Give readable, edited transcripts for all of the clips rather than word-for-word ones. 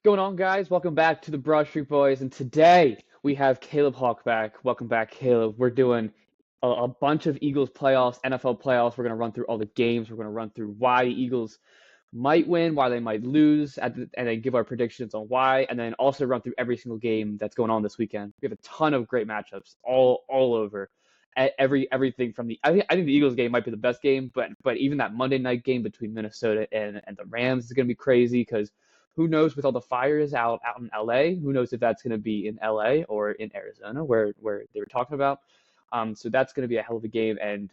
Going on, guys? Welcome back to the Broad Street Boys, and today we have Caleb Hawk back. Welcome back, Caleb. We're doing a bunch of Eagles playoffs, NFL playoffs. We're going to run through all the games. We're going to run through why the Eagles might win, why they might lose, and then give our predictions on why, and then also run through every single game that's going on this weekend. We have a ton of great matchups all over. Everything from I think the Eagles game might be the best game, but even that Monday night game between Minnesota and the Rams is going to be crazy because who knows with all the fires out in LA, who knows if that's going to be in LA or in Arizona where they were talking about. So that's going to be a hell of a game, and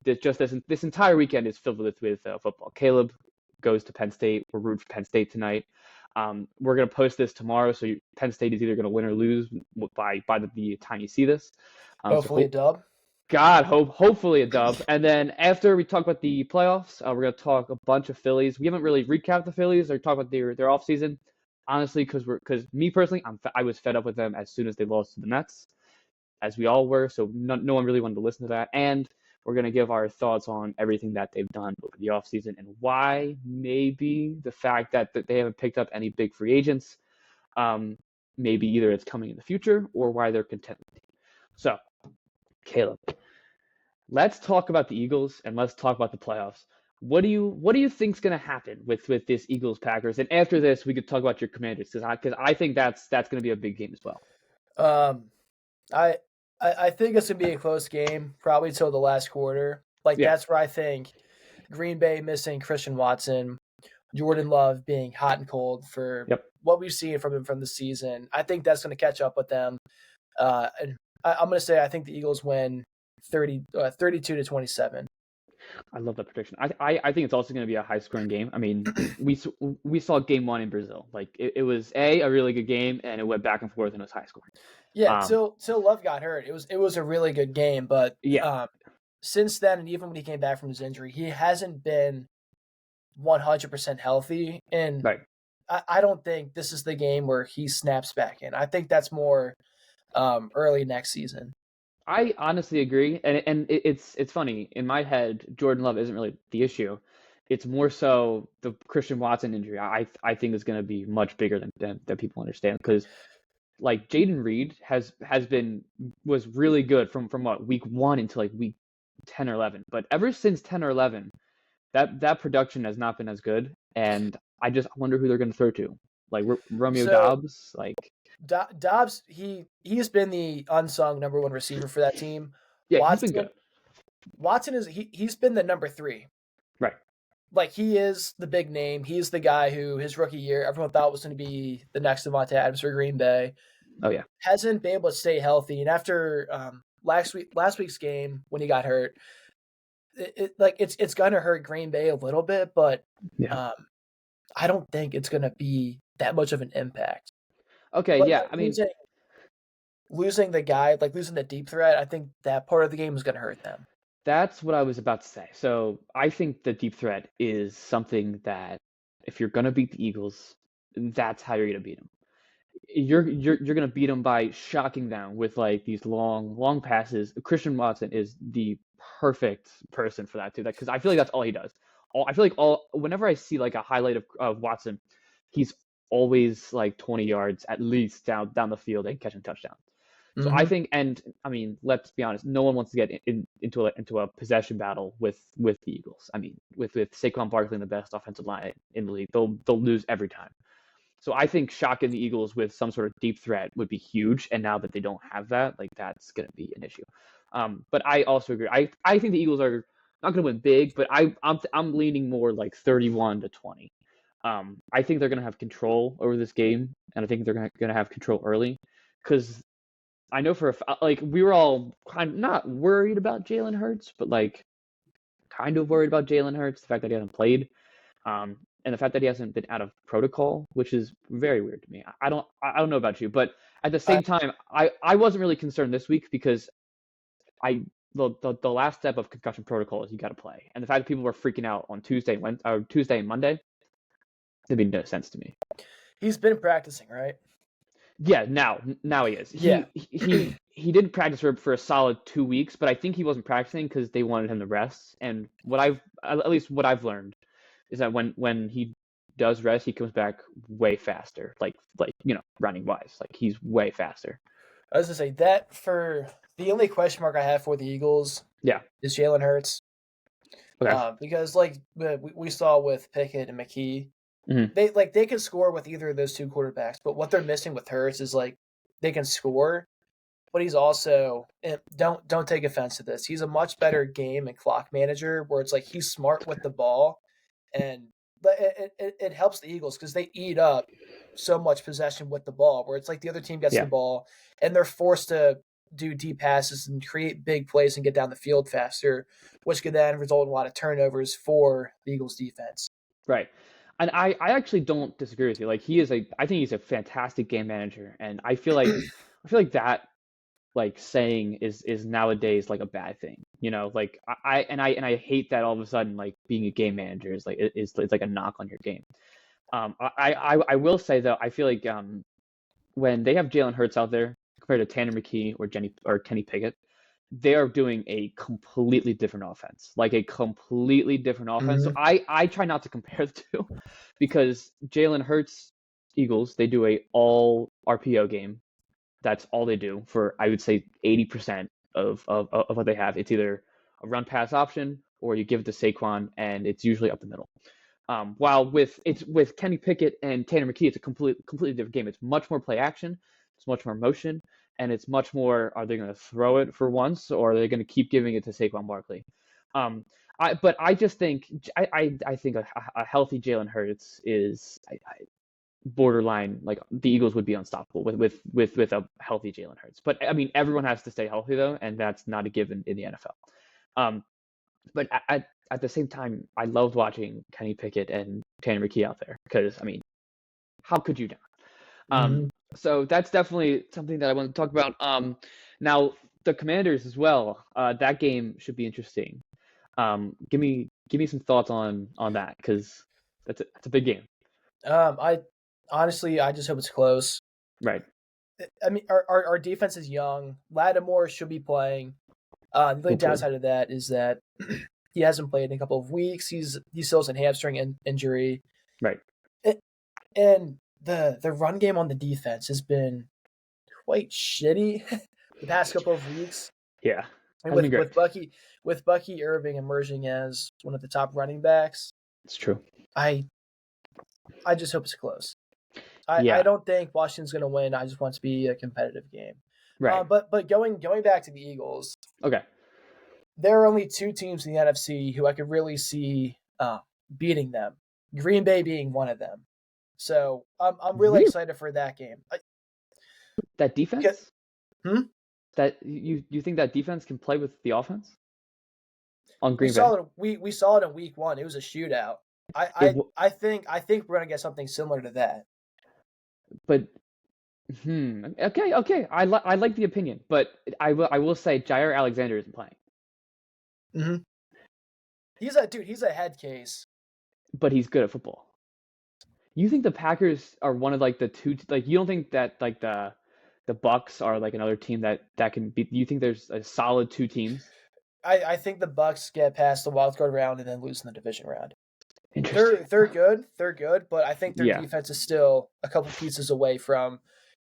this entire weekend is filled with football. Caleb goes to Penn State. We're rooting for Penn State tonight. We're going to post this tomorrow, so Penn State is either going to win or lose by the time you see this. Hopefully a dub. Hopefully a dub. And then after we talk about the playoffs, we're going to talk a bunch of Phillies. We haven't really recapped the Phillies or talked about their offseason, honestly, because me personally, I was fed up with them as soon as they lost to the Mets, as we all were. So no one really wanted to listen to that. And we're going to give our thoughts on everything that they've done over the offseason and why maybe the fact that they haven't picked up any big free agents, maybe either it's coming in the future or why they're content with it. So, Caleb, let's talk about the Eagles and let's talk about the playoffs. What do you think's going to happen with this Eagles Packers? And after this, we could talk about your Commanders because I think that's going to be a big game as well. I think it's gonna be a close game, probably till the last quarter. That's where I think Green Bay missing Christian Watson, Jordan Love being hot and cold for what we've seen from him from the season. I think that's going to catch up with them. And I'm going to say I think the Eagles win 32-27. I love that prediction. I think it's also going to be a high scoring game. I mean, we saw game one in Brazil. Like it was a really good game, and it went back and forth, and it was high scoring. Yeah, till Love got hurt, it was a really good game. But since then, and even when he came back from his injury, he hasn't been 100% healthy. And I don't think this is the game where he snaps back in. I think that's more early next season. I honestly agree, and it's funny. In my head, Jordan Love isn't really the issue. It's more so the Christian Watson injury. I think is going to be much bigger than people understand because, like, Jaden Reed was really good from what week 1 until like week 10 or 11. But ever since 10 or 11, that production has not been as good, and I just wonder who they're going to throw to, like Romeo Doubs, like. Dobbs, he's been the unsung number 1 receiver for that team. Yeah, Watson, he's been good. Watson he's been the number 3. Right. Like, he is the big name. He's the guy who his rookie year everyone thought was going to be the next Devontae Adams for Green Bay. Oh yeah. Hasn't been able to stay healthy, and after last week's game when he got hurt, it's going to hurt Green Bay a little bit, but I don't think it's going to be that much of an impact. Okay, but, yeah, I mean, losing the guy, like losing the deep threat, I think that part of the game is going to hurt them. That's what I was about to say. So I think the deep threat is something that if you're going to beat the Eagles, that's how you're going to beat them. You're going to beat them by shocking them with like these long passes. Christian Watson is the perfect person for that too. Because I feel like that's all he does. Whenever I see like a highlight of Watson, he's always like 20 yards at least down the field and catching touchdowns. So I think, and I mean, let's be honest, no one wants to get into a possession battle with the Eagles. I mean, with Saquon Barkley in the best offensive line in the league, they'll lose every time. So I think shocking the Eagles with some sort of deep threat would be huge. And now that they don't have that, like that's going to be an issue. But I also agree. I think the Eagles are not going to win big, but I'm leaning more like 31-20. I think they're going to have control over this game, and I think they're going to have control early, because I know we were all kind of not worried about Jalen Hurts, but like kind of worried about Jalen Hurts, the fact that he hasn't played, and the fact that he hasn't been out of protocol, which is very weird to me. I don't know about you, but at the same time, I wasn't really concerned this week because the last step of concussion protocol is you got to play, and the fact that people were freaking out on Tuesday and Monday. It made no sense to me. He's been practicing, right? Yeah, now he is. He did practice for a solid 2 weeks, but I think he wasn't practicing because they wanted him to rest. And what I've learned is that when he does rest, he comes back way faster. Like running wise, like he's way faster. I was gonna say that for the only question mark I have for the Eagles, is Jalen Hurts. Okay. Because like we saw with Pickett and McKee, they can score with either of those two quarterbacks, but what they're missing with Hurts is like they can score, but he's also, don't take offense to this, he's a much better game and clock manager where it's like he's smart with the ball, and but it helps the Eagles because they eat up so much possession with the ball where it's like the other team gets the ball and they're forced to do deep passes and create big plays and get down the field faster, which could then result in a lot of turnovers for the Eagles defense. Right. And I actually don't disagree with you. Like I think he's a fantastic game manager, and I feel like that like saying is nowadays like a bad thing. Like I hate that all of a sudden like being a game manager is like it's like a knock on your game. I will say though, I feel like when they have Jalen Hurts out there compared to Tanner McKee or Kenny Pickett, they are doing a completely different offense, like a completely different offense. So I try not to compare the two because Jalen Hurts Eagles, they do a all RPO game. That's all they do for, I would say, 80% of what they have. It's either a run pass option or you give it to Saquon, and it's usually up the middle. While with Kenny Pickett and Tanner McKee, it's a completely different game. It's much more play action, it's much more motion, and it's much more, are they going to throw it for once or are they going to keep giving it to Saquon Barkley? But I just think I think a healthy Jalen Hurts is borderline, like the Eagles would be unstoppable with a healthy Jalen Hurts. But I mean, everyone has to stay healthy though, and that's not a given in the NFL. But at the same time, I loved watching Kenny Pickett and Tanner McKee out there because, I mean, how could you not? So that's definitely something that I want to talk about. Now the Commanders as well. That game should be interesting. Give me some thoughts on that because that's a big game. I honestly just hope it's close. Right. I mean, our defense is young. Lattimore should be playing. The only downside of that is that he hasn't played in a couple of weeks. He still has a hamstring injury. Right. And the run game on the defense has been quite shitty the past couple of weeks. Yeah. And with Bucky Irving emerging as one of the top running backs. It's true. I just hope it's close. I don't think Washington's going to win. I just want it to be a competitive game. Right. But going back to the Eagles. Okay. There are only two teams in the NFC who I could really see beating them. Green Bay being one of them. So I'm really excited for that game. That defense? That you think that defense can play with the offense on Green Bay? We saw it in week 1. It was a shootout. I think we're gonna get something similar to that. But okay. I like the opinion, but I will say Jair Alexander isn't playing. Mm-hmm. He's a head case. But he's good at football. You think the Packers are one of like the two, like you don't think that like the Bucks are like another team that can beat? You think there's a solid two teams? I think the Bucks get past the wild card round and then lose in the division round. Interesting. They're good, but I think their defense is still a couple pieces away from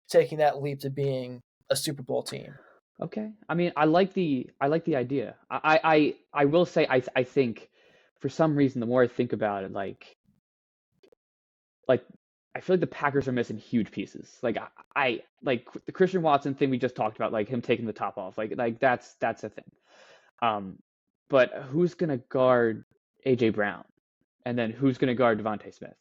taking that leap to being a Super Bowl team. Okay. I mean, I like the idea. I will say I think for some reason the more I think about it, like I feel like the Packers are missing huge pieces. Like I like the Christian Watson thing we just talked about, like him taking the top off. Like that's a thing. But who's gonna guard AJ Brown? And then who's going to guard Devontae Smith?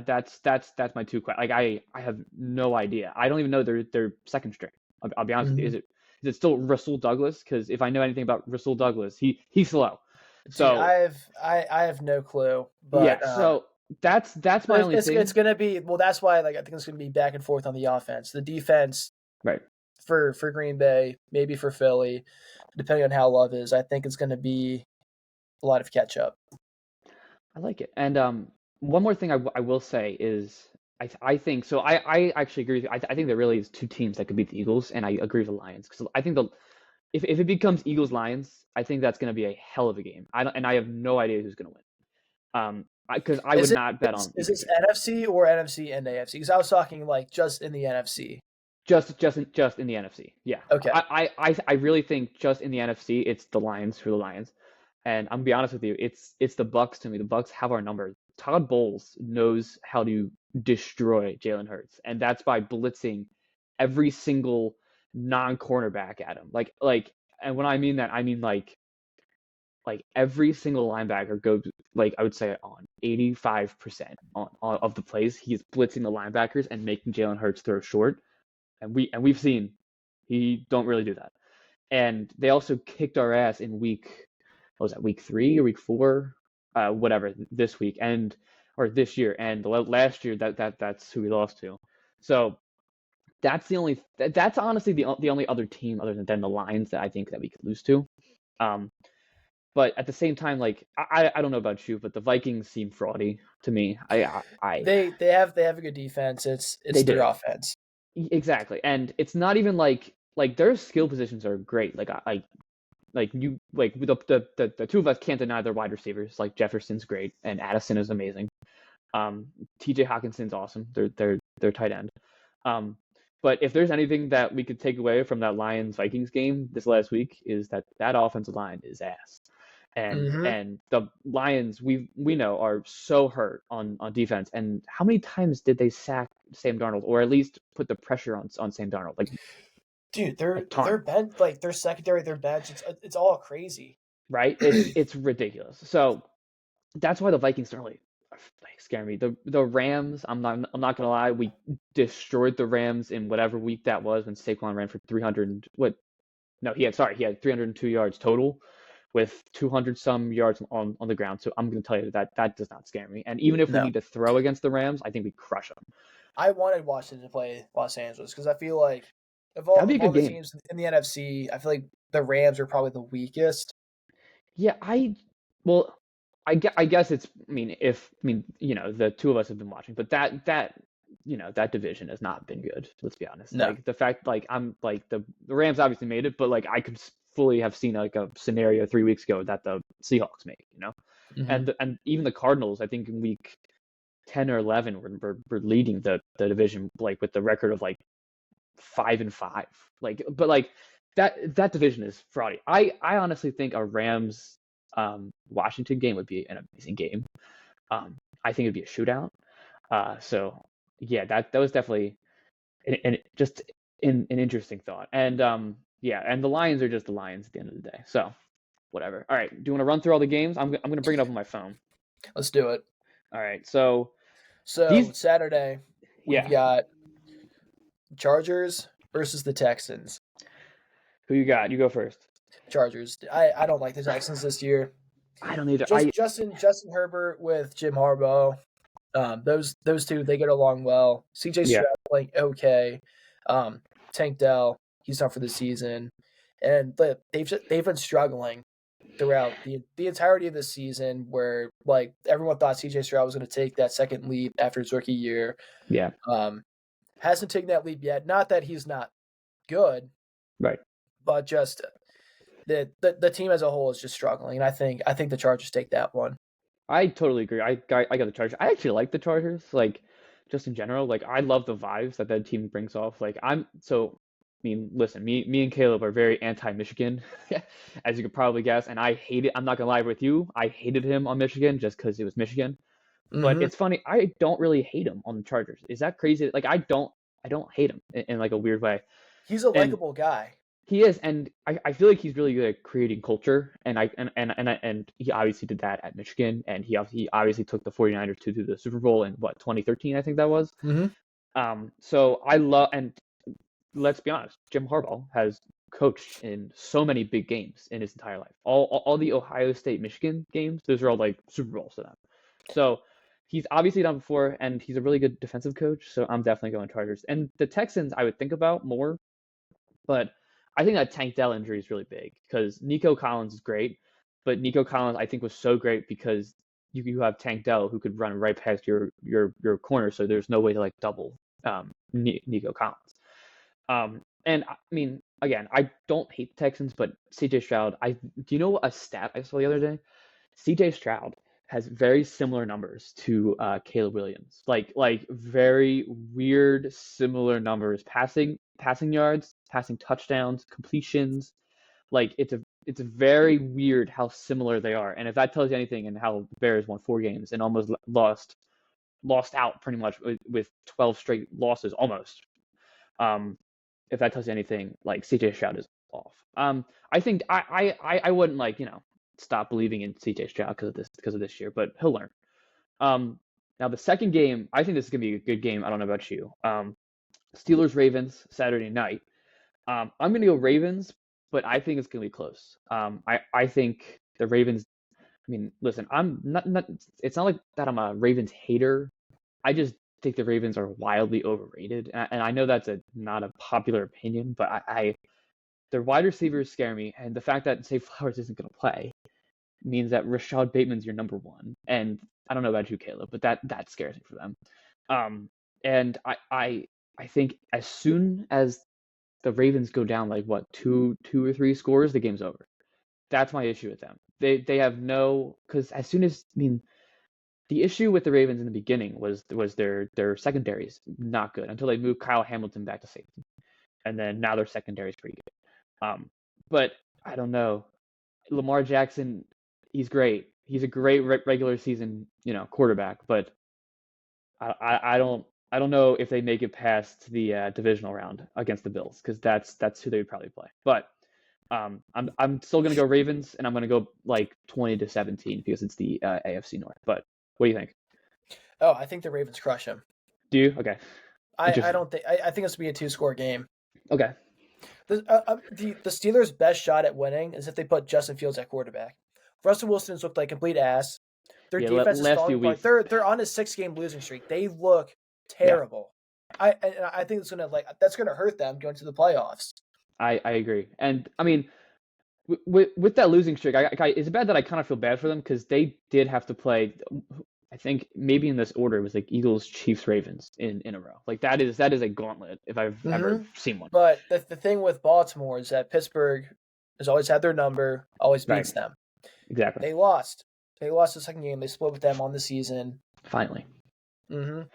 That's my two questions. Like I have no idea. I don't even know their second string. I'll be honest with you. Is it still Rasul Douglas? Because if I know anything about Rasul Douglas, he's slow. So I have no clue. But yeah. So that's my only thing. It's going to be, well. That's why I think it's going to be back and forth on the offense. The defense, right? For Green Bay, maybe for Philly, depending on how Love is. I think it's going to be a lot of catch up. I like it. And one more thing I will say is I think so. I actually agree with you. I think there really is two teams that could beat the Eagles, and I agree with the Lions because I think if it becomes Eagles Lions, I think that's going to be a hell of a game. I have no idea who's going to win. because I would not bet on Is either this team. NFC or NFC and AFC? Because I was talking like just in the NFC. Just in the NFC. Yeah. Okay. I really think just in the NFC, it's the Lions for the Lions. And I'm gonna be honest with you, it's the Bucks to me. The Bucks have our number. Todd Bowles knows how to destroy Jalen Hurts, and that's by blitzing every single non-cornerback at him. And when I mean that, I mean like every single linebacker goes, like I would say on 85% of the plays, he's blitzing the linebackers and making Jalen Hurts throw short, and we've seen he don't really do that. And they also kicked our ass in what was that, week 3 or week 4, whatever, this week or this year, and last year that's who we lost to. So that's honestly the only other team other than the Lions that I think that we could lose to. Um, but at the same time, like I don't know about you, but the Vikings seem fraudy to me. They have a good defense. It's They their do. offense. Exactly, and it's not even like their skill positions are great. The two of us can't deny their wide receivers. Like Jefferson's great and Addison is amazing. T.J. Hawkinson's awesome. They're tight end. But if there's anything that we could take away from that Lions Vikings game this last week is that offensive line is ass. And the Lions we know are so hurt on defense. And how many times did they sack Sam Darnold, or at least put the pressure on Sam Darnold? Like, dude, a their ton, bench, like their secondary, their bench, it's all crazy. right? It's ridiculous. So that's why the Vikings don't really scare me. The Rams, I'm not gonna lie, we destroyed the Rams in whatever week that was when Saquon ran for 300. What? No, he had 302 yards total, with 200 some yards on the ground. So I'm gonna tell you that does not scare me. And even if we No. need to throw against the Rams, I think we crush them. I wanted Washington to play Los Angeles because I feel like That'd be a of all good the game. teams in the NFC, I feel like the Rams are probably the weakest. Yeah, well, I guess it's. The two of us have been watching, but that division has not been good. Let's be honest. No. Like the fact, like I'm like the Rams obviously made it, but like I could fully have seen like a scenario 3 weeks ago that the Seahawks made. And even the Cardinals, I think in week 10 or 11, were leading the division, like with the record of like 5-5. But like that division is fraudy. I honestly think a Rams Washington game would be an amazing game. I think it'd be a shootout. So yeah, that was definitely just an interesting thought. And and the Lions are just the Lions at the end of the day. So whatever. All right, do you want to run through all the games? I'm gonna bring it up on my phone. Let's do it. All right, so Saturday we've got Chargers versus the Texans. Who you got? You go first. Chargers. I don't like the Texans this year. I don't either. Justin Herbert with Jim Harbaugh. Those two, they get along well. CJ Stroud playing okay. Tank Dell, he's done for the season, and they've been struggling throughout the entirety of the season. Where like everyone thought CJ Stroud was going to take that second leap after his rookie year. Yeah. Hasn't taken that leap yet. Not that he's not good, right? But just the team as a whole is just struggling, and I think the Chargers take that one. I totally agree. I got the Chargers. I actually like the Chargers, like just in general. Like I love the vibes that team brings off. Like listen, me and Caleb are very anti-Michigan, as you could probably guess, and I hate it. I'm not gonna lie with you. I hated him on Michigan just because it was Michigan. But it's funny. I don't really hate him on the Chargers. Is that crazy? Like I don't hate him in like a weird way. He's a likable guy. He is, and I feel like he's really good at creating culture, and he obviously did that at Michigan, and he obviously took the 49ers to the Super Bowl in 2013, I think that was. So I love, and let's be honest, Jim Harbaugh has coached in so many big games in his entire life. All the Ohio State Michigan games, those are all like Super Bowls to them. So he's obviously done before, and he's a really good defensive coach. So I'm definitely going Chargers. And the Texans, I would think about more, but I think that Tank Dell injury is really big because Nico Collins is great, but Nico Collins I think was so great because you have Tank Dell who could run right past your corner, so there's no way to like double Nico Collins. And I mean, again, I don't hate the Texans, but CJ Stroud. Do you know a stat I saw the other day? CJ Stroud has very similar numbers to Caleb Williams. Like very weird similar numbers, passing yards, passing touchdowns, completions. Like it's very weird how similar they are. And if that tells you anything, and how the Bears won 4 games and almost lost out pretty much with 12 straight losses almost. If that tells you anything, like CJ Stroud is off. I think I wouldn't stop believing in CJ Stroud because of this year, but he'll learn. Now the second game, I think this is gonna be a good game. I don't know about you. Steelers Ravens Saturday night. I'm gonna go Ravens, but I think it's gonna be close. I think the Ravens. I mean, listen, I'm not. It's not like that. I'm a Ravens hater. I just think the Ravens are wildly overrated, and I know that's not a popular opinion, but their wide receivers scare me, and the fact that Zay Flowers isn't going to play means that Rashad Bateman's your number one, and I don't know about you, Caleb, but that scares me for them. And I think as soon as the Ravens go down like two or three scores, the game's over. That's my issue with them. They have because as soon as the issue with the Ravens in the beginning was their secondaries not good until they moved Kyle Hamilton back to safety, and then now their secondary is pretty good. But I don't know. Lamar Jackson, he's great. He's a great regular season quarterback, but I don't know if they make it past the divisional round against the Bills, because that's who they would probably play. But I'm still gonna go Ravens, and I'm gonna go like 20-17 because it's the AFC North. But what do you think? Oh, I think the Ravens crush him. Do you? Okay. I don't think. I think it's gonna be a 2-score game. Okay. The Steelers' best shot at winning is if they put Justin Fields at quarterback. Russell Wilson's looked like complete ass. Their defense is falling apart. They're on a 6-game losing streak. They look terrible. Yeah. I think that's gonna hurt them going to the playoffs. I agree, and I mean, with that losing streak, it's bad that I kind of feel bad for them, because they did have to play. I think maybe in this order it was like Eagles, Chiefs, Ravens in a row. Like that is a gauntlet if I've ever seen one. But the thing with Baltimore is that Pittsburgh has always had their number, always beats them. Exactly. They lost the second game. They split with them on the season. Finally. And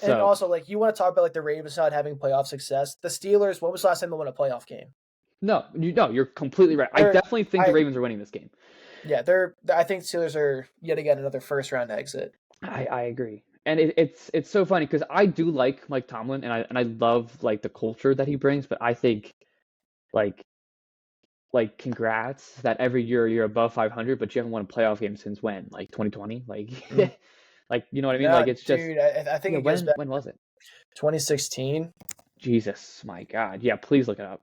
also, like, you want to talk about like the Ravens not having playoff success. The Steelers, when was the last time they won a playoff game? No, you're completely right. I definitely think the Ravens are winning this game. Yeah, I think Steelers are yet again another first round exit. I agree, and it's so funny because I do like Mike Tomlin, and I love like the culture that he brings, but I think like congrats that every year you're above 500, but you haven't won a playoff game since when? Like 2020? Like like, you know what I mean? No, like, it's just, dude, I think when was it? 2016. Jesus, my God. Yeah, please look it up.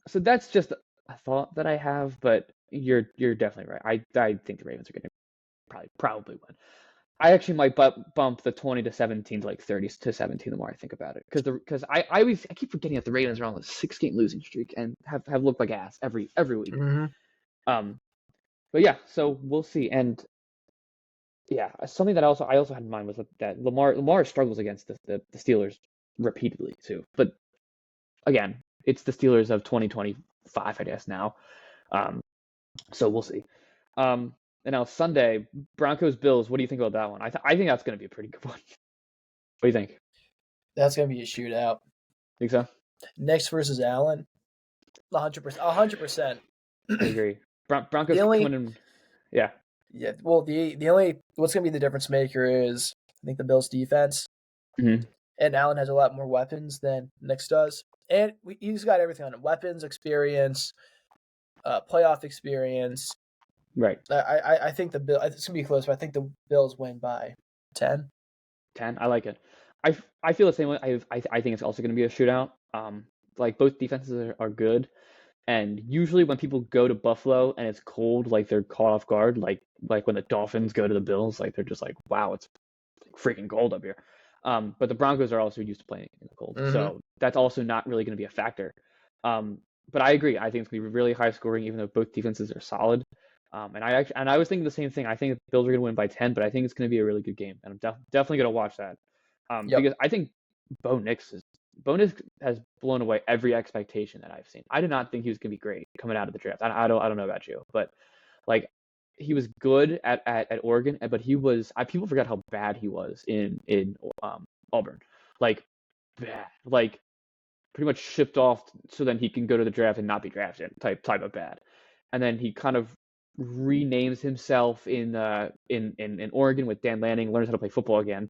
So that's just a thought that I have, but you're definitely right. I think the Ravens are going to probably win. I actually might bump the 20-17 to like 30-17 the more I think about it, because I keep forgetting that the Ravens are on a 6-game losing streak and have looked like ass every week. But yeah, so we'll see. And yeah, something that I also had in mind was that Lamar struggles against the Steelers repeatedly too. But again, it's the Steelers of 2025, I guess now. So we'll see. And now Sunday, Broncos Bills. What do you think about that one? I think that's going to be a pretty good one. What do you think? That's going to be a shootout. Think so? Knicks versus Allen. 100%. I agree. Broncos coming in. Yeah. Yeah. Well, the only what's going to be the difference maker is I think the Bills' defense. Mm-hmm. And Allen has a lot more weapons than Knicks does, and he's got everything on him: weapons, experience, playoff experience. Right. I think the Bills. It's gonna be close, but I think the Bills win by 10. 10. I like it. I feel the same way. I think it's also going to be a shootout. Like both defenses are good, and usually when people go to Buffalo and it's cold, like they're caught off guard. Like when the Dolphins go to the Bills, like they're just like, wow, it's freaking cold up here. But the Broncos are also used to playing in the cold, so that's also not really going to be a factor. But I agree. I think it's going to be really high scoring, even though both defenses are solid. And I was thinking the same thing. I think the Bills are going to win by 10, but I think it's going to be a really good game, and I'm definitely going to watch that. Because I think Bo Nix has blown away every expectation that I've seen. I did not think he was going to be great coming out of the draft. I don't know about you, but like he was good at Oregon, but people forgot how bad he was in Auburn, like bad, like pretty much shipped off so then he can go to the draft and not be drafted type of bad, and then he kind of renames himself in Oregon with Dan Lanning, learns how to play football again,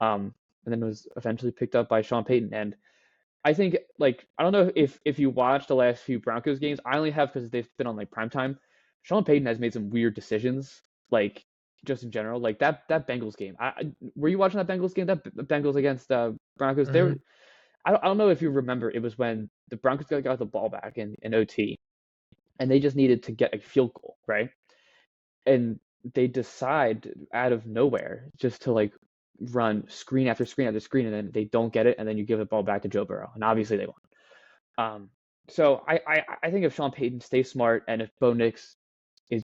and then was eventually picked up by Sean Payton. And I think, like, I don't know if you watched the last few Broncos games. I only have because they've been on like primetime. Sean Payton has made some weird decisions, like just in general. Like that Bengals game. Were you watching that Bengals game? That Bengals against Broncos. Mm-hmm. I don't know if you remember. It was when the Broncos got the ball back in OT, and they just needed to get a field goal, right? And they decide out of nowhere just to like run screen after screen after screen, and then they don't get it, and then you give the ball back to Joe Burrow, and obviously they won. So I think if Sean Payton stays smart, and if Bo Nix is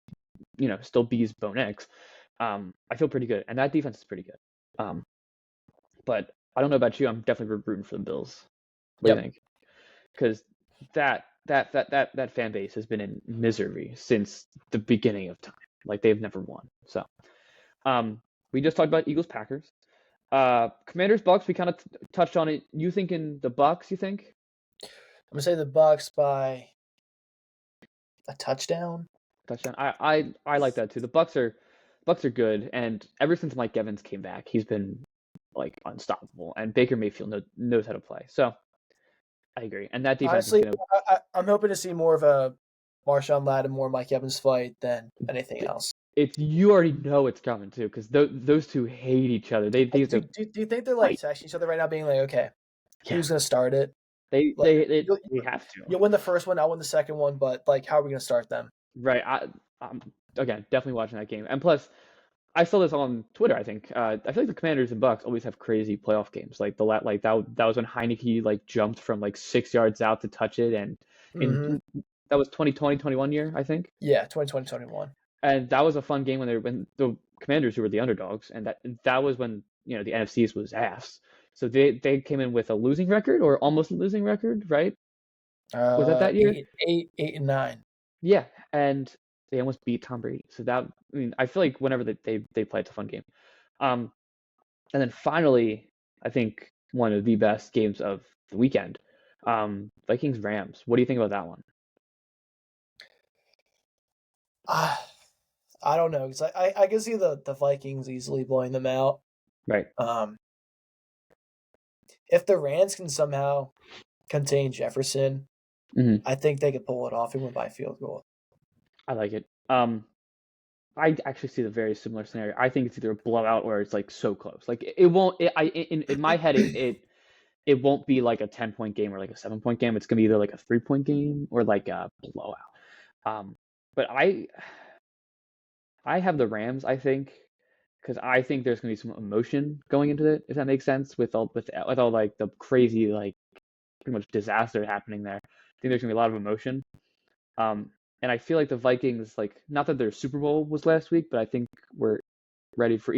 still bees Bo Nix, I feel pretty good, and that defense is pretty good. But I don't know about you. I'm definitely rooting for the Bills. What do you think? Because that fan base has been in misery since the beginning of time. Like they've never won. So, we just talked about Eagles Packers. Commanders Bucks. We kind of touched on it. You thinking the Bucks? You think? I'm gonna say the Bucks by a touchdown. I like that too. The Bucks are good, and ever since Mike Evans came back, he's been like unstoppable, and Baker Mayfield knows how to play. So I agree, and that defense Honestly, is gonna. I'm hoping to see more of a Marshawn Lattimore, Mike Evans fight than anything else. You already know it's coming too, because those two hate each other. They do you think they're like texting each other right now, being like, okay, who's gonna start it? They have to. You'll win the first one, I'll win the second one, but like, how are we gonna start them? Right. I'm again definitely watching that game, and plus, I saw this on Twitter. I think I feel like the Commanders and Bucks always have crazy playoff games. Like that was when Heineke like jumped from like 6 yards out to touch it, and that was 2020-21 year, I think. Yeah, 2020-21. And that was a fun game when the Commanders, who were the underdogs, and that was when the NFC's was ass. So they came in with a losing record or almost a losing record, right? Was that year? 8-9. Yeah, and they almost beat Tom Brady. So I feel like whenever they play, it's a fun game. And then finally, I think one of the best games of the weekend, Vikings Rams. What do you think about that one? I don't know, because I can see the Vikings easily blowing them out. Right. If the Rams can somehow contain Jefferson, I think they could pull it off and win by field goal. I like it. I actually see the very similar scenario. I think it's either a blowout or it's like so close. Like it won't. In my head, it won't be like a 10-point game or like a 7-point game. It's gonna be either like a 3-point game or like a blowout. But I have the Rams. I think because I think there's gonna be some emotion going into it. If that makes sense, with all like the crazy like pretty much disaster happening there. I think there's gonna be a lot of emotion. And I feel like the Vikings, like, not that their Super Bowl was last week, but I think we're ready for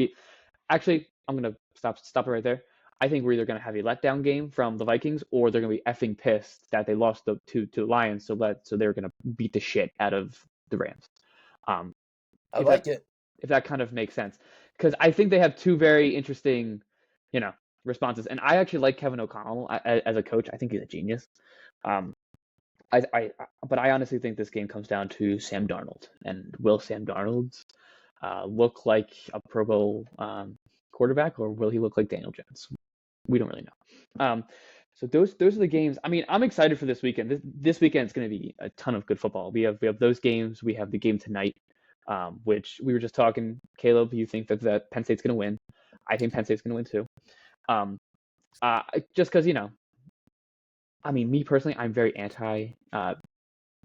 Actually, I'm gonna stop it right there. I think we're either gonna have a letdown game from the Vikings, or they're gonna be effing pissed that they lost to the Lions, so they're gonna beat the shit out of the Rams. I like it. If that kind of makes sense, because I think they have two very interesting, responses, and I actually like Kevin O'Connell as a coach. I think he's a genius. But I honestly think this game comes down to Sam Darnold, and will Sam Darnold look like a Pro Bowl quarterback, or will he look like Daniel Jones? We don't really know. So those are the games. I mean, I'm excited for this weekend. This weekend is going to be a ton of good football. We have those games. We have the game tonight, which we were just talking. Caleb, you think that Penn State's going to win? I think Penn State's going to win too. Just because I mean, me personally, I'm very anti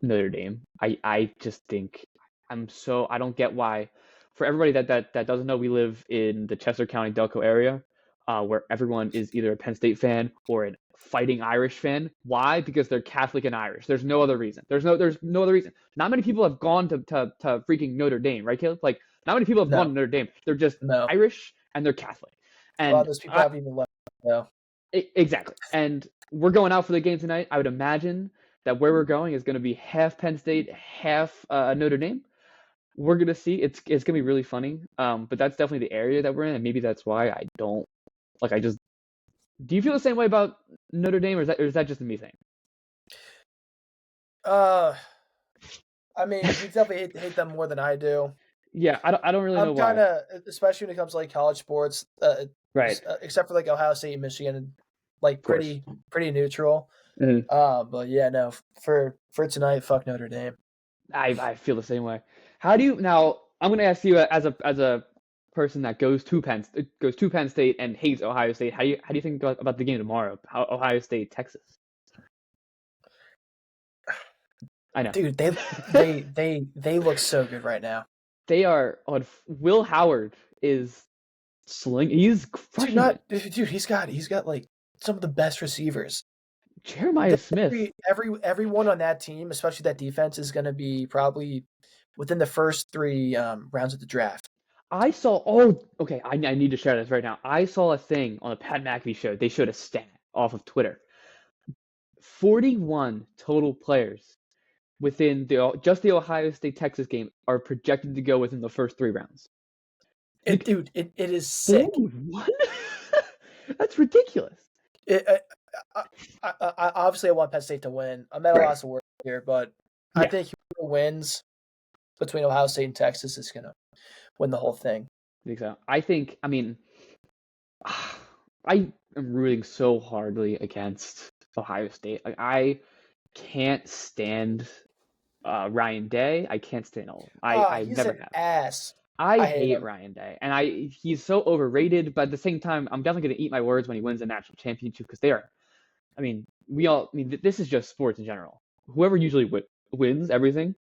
Notre Dame. I just think I don't get why. For everybody that doesn't know, we live in the Chester County Delco area, where everyone is either a Penn State fan or a fighting Irish fan. Why? Because they're Catholic and Irish. There's no other reason. There's no other reason. Not many people have gone to freaking Notre Dame, right, Caleb? Like, not many people have gone to Notre Dame. They're just Irish and they're Catholic. And a lot of those people haven't even left. No. Exactly. And we're going out for the game tonight. I would imagine that where we're going is going to be half Penn State, half Notre Dame. we're gonna see. It's gonna be really funny. But that's definitely the area that we're in, and maybe that's why I don't like. I just do you feel the same way about Notre Dame, or is that just me saying? I mean, you definitely hate them more than I do. Yeah, I don't really know I'm kind why. of, especially when it comes to like college sports, Right. except for like Ohio State and Michigan, like Of course. pretty neutral. Mhm. But yeah, no, for tonight, fuck Notre Dame. I feel the same way. How do you now? I'm gonna ask you as a person that goes to Penn State and hates Ohio State. How do you think about the game tomorrow? How Ohio State Texas? I know. Dude, they look so good right now. They are on. Will Howard is He's crushing it. Dude, he's got like some of the best receivers. Jeremiah Smith. Everyone on that team, especially that defense, is going to be probably within the first three rounds of the draft. I saw. Oh, okay. I need to share this right now. I saw a thing on the Pat McAfee show. They showed a stat off of Twitter. 41 total players within just the Ohio State Texas game are projected to go within the first 3 rounds. Dude, it is sick. 41? That's ridiculous. Obviously, I want Penn State to win. I'm at a loss of words here, but I think whoever wins between Ohio State and Texas is going to win the whole thing. I think so. I mean, I am rooting so hardly against Ohio State. Like, I can't stand Ryan Day. I can't stand all. I He's never an have. ass. I hate hate him. Ryan Day, and he's so overrated. But at the same time, I'm definitely gonna eat my words when he wins a national championship because they are. I mean, this is just sports in general. Whoever usually wins everything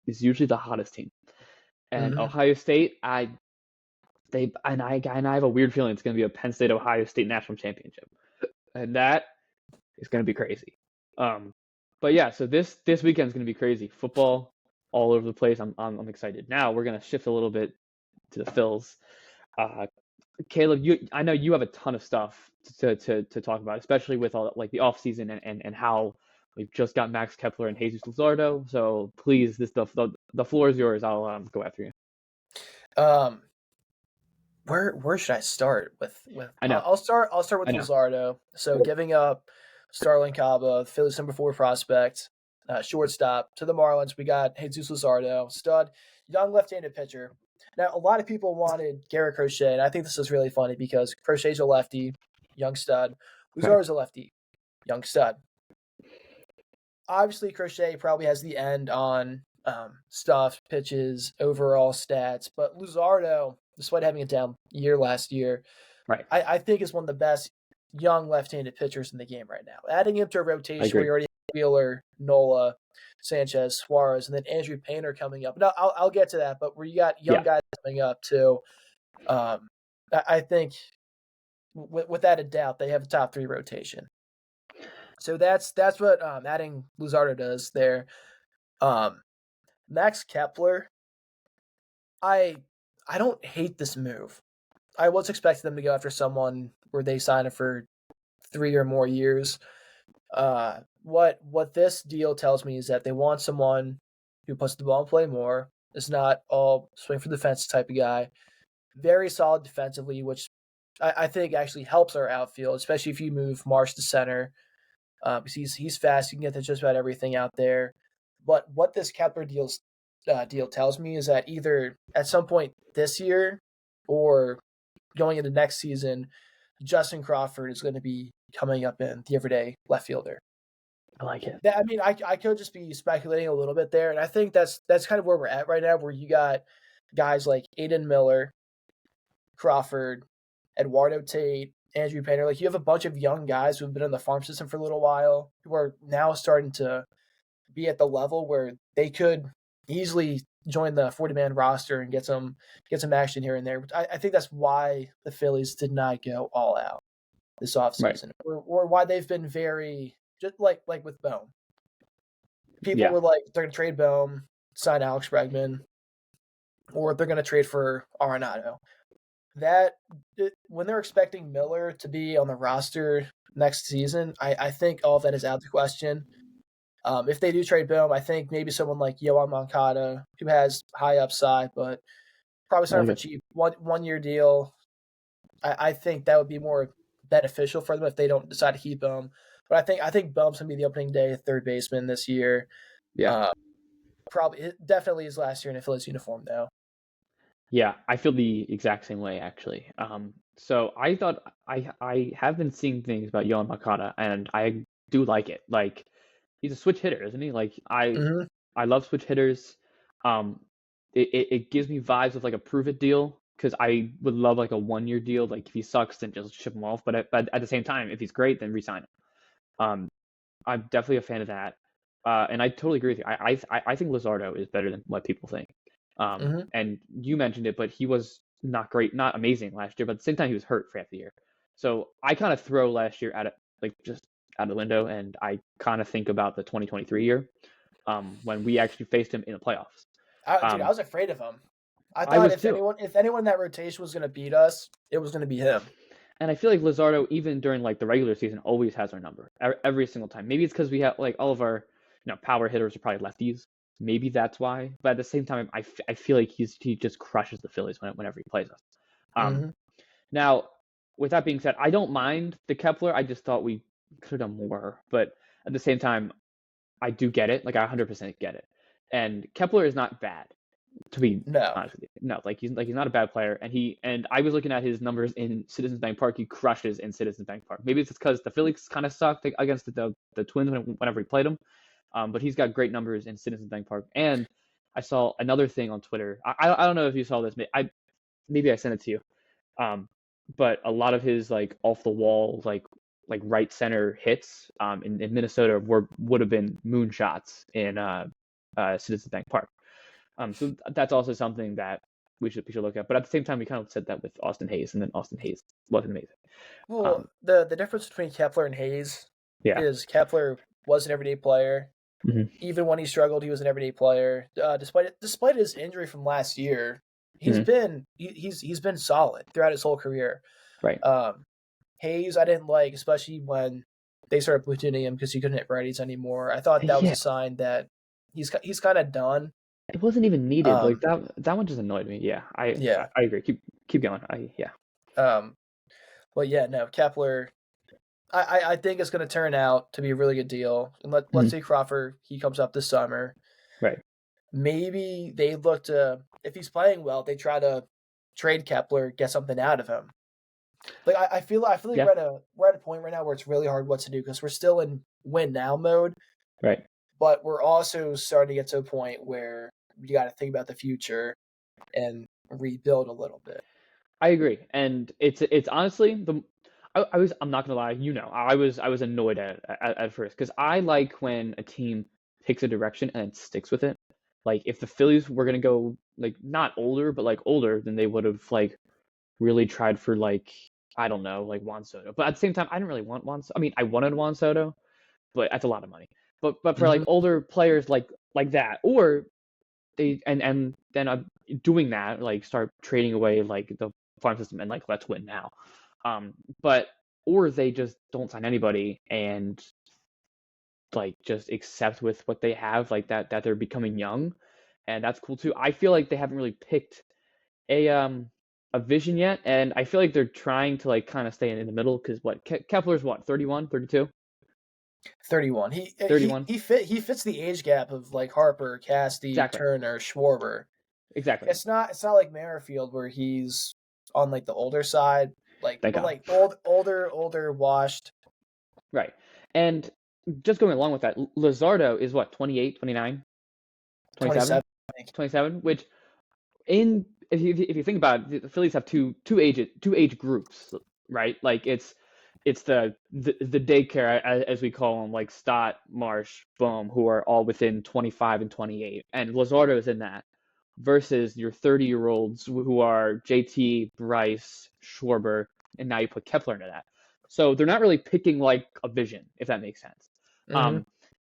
is usually the hottest team. And Ohio State, I have a weird feeling it's gonna be a Penn State Ohio State national championship, and that is gonna be crazy. But yeah, so this weekend's gonna be crazy. Football all over the place. I'm excited. Now we're gonna shift a little bit to the Phils. Caleb, I know you have a ton of stuff to talk about, especially with all like the off season and how we've just got Max Kepler and Jesus Luzardo. So please, the floor is yours. I'll go after you. Where should I start with? I know. I'll start with Luzardo. So giving up Starling Caba, Phillies #4 prospect, shortstop to the Marlins. We got Jesus Luzardo, stud, young left-handed pitcher. Now a lot of people wanted Garrett Crochet, and I think this is really funny because Crochet's a lefty, young stud. Luzardo's a lefty, young stud. Obviously, Crochet probably has the end on stuff, pitches, overall stats, but Luzardo, despite having a down year last year, right, I think is one of the best young left-handed pitchers in the game right now. Adding him to a rotation where you already have Wheeler, Nola, Sanchez, Suarez, and then Andrew Painter coming up. Now I'll get to that, but where you got young guys coming up too, I think without a doubt they have a top 3 rotation. So that's what adding Luzardo does there. Max Kepler, I don't hate this move. I was expecting them to go after someone where they sign it for 3 or more years. What this deal tells me is that they want someone who puts the ball in play more, is not all swing for the fence type of guy. Very solid defensively, which I think actually helps our outfield, especially if you move Marsh to center. Because he's fast, you can get to just about everything out there. But what this Kepler deal tells me is that either at some point this year or going into next season, Justin Crawford is going to be coming up in the everyday left fielder. I like it. I mean, I could just be speculating a little bit there, and I think that's kind of where we're at right now, where you got guys like Aiden Miller, Crawford, Eduardo Tate, Andrew Painter. Like, you have a bunch of young guys who've been in the farm system for a little while who are now starting to be at the level where they could easily join the 40-man roster and get some action here and there. I think that's why the Phillies did not go all out this offseason, or why they've been very just like with Bohm. People were like, they're going to trade Bohm, sign Alex Bregman, or they're going to trade for Arenado. When they're expecting Miller to be on the roster next season, I think all of that is out of the question. If they do trade Boom, I think maybe someone like Yohan Moncada, who has high upside, but probably sign for cheap. 1 year deal. I think that would be more beneficial for them if they don't decide to keep him. But I think Boom's gonna be the opening day third baseman this year. Yeah. Probably definitely his last year in a Phillies uniform though. Yeah, I feel the exact same way actually. So I thought I have been seeing things about Yohan Makata, and I do like it. Like he's a switch hitter, isn't he? Like I love switch hitters. Um, it gives me vibes of like a prove it deal because I would love like a 1 year deal. Like if he sucks, then just ship him off. But at the same time, if he's great, then resign him. Um, I'm definitely a fan of that. And I totally agree with you. I think Luzardo is better than what people think. And you mentioned it, but he was not great, not amazing last year. But at the same time, he was hurt for half the year. So I kind of throw last year at it, like just out the window, and I kind of think about the 2023 year, when we actually faced him in the playoffs. Dude, I was afraid of him. I I thought was too. if anyone in that rotation was going to beat us, it was going to be him. And I feel like Luzardo, even during like the regular season, always has our number every single time. Maybe it's because we have like all of our, power hitters are probably lefties. Maybe that's why. But at the same time, I feel like he just crushes the Phillies whenever he plays us. Now, with that being said, I don't mind the Kepler. I just thought we could have done more. But at the same time, I do get it. Like I 100% get it. And Kepler is not bad, to be honest with you. No, like he's not a bad player. And I was looking at his numbers in Citizens Bank Park. He crushes in Citizens Bank Park. Maybe it's because the Phillies kind of sucked against the Twins whenever he played them. But he's got great numbers in Citizens Bank Park. And I saw another thing on Twitter. I don't know if you saw this. Maybe I sent it to you. But a lot of his like off the wall like right center hits in Minnesota would have been moonshots in Citizens Bank Park. So that's also something that we should look at. But at the same time, we kind of said that with Austin Hayes, and then Austin Hayes wasn't amazing. Well, the difference between Kepler and Hayes is Kepler was an everyday player. Even when he struggled, he was an everyday player. Despite his injury from last year, he's been solid throughout his whole career. Right. Hayes, I didn't like, especially when they started platooning him because he couldn't hit righties anymore. I thought that was a sign that he's kind of done. It wasn't even needed. Like that one just annoyed me. Yeah, I agree. Keep going. But yeah, no, Kepler. I think it's going to turn out to be a really good deal. And let's say Crawford, he comes up this summer. Right. Maybe they look to, if he's playing well, they try to trade Kepler, get something out of him. Like I feel like we're at a point right now where it's really hard what to do because we're still in win now mode. Right. But we're also starting to get to a point where you got to think about the future and rebuild a little bit. I agree, and it's honestly I'm not gonna lie, I was annoyed at first because I like when a team picks a direction and then sticks with it. Like if the Phillies were gonna go like not older, but like older, then they would have like really tried for like I don't know, like Juan Soto. But at the same time, I didn't really want Juan. I mean, I wanted Juan Soto, but that's a lot of money. But for like older players like that, or they and then doing that, like start trading away like the farm system and like let's win now. Or they just don't sign anybody and like just accept with what they have, like that they're becoming young, and that's cool too. I feel like they haven't really picked a vision yet, and I feel like they're trying to like kind of stay in the middle because Kepler's 31, 32? 31. 31. He fits the age gap of like Harper, Cassidy, Turner, Schwarber. Exactly. It's not like Merrifield where he's on like the older side, like older washed. Right. And just going along with that, Luzardo is what, 28, 29? 27? 27, which if you think about it, the Phillies have two age groups, right? Like it's the daycare as we call them, like Stott, Marsh, Bohm, who are all within 25 and 28, and Luzardo is in that. Versus your 30-year-olds who are JT, Bryce, Schwarber, and now you put Kepler into that. So they're not really picking like a vision, if that makes sense.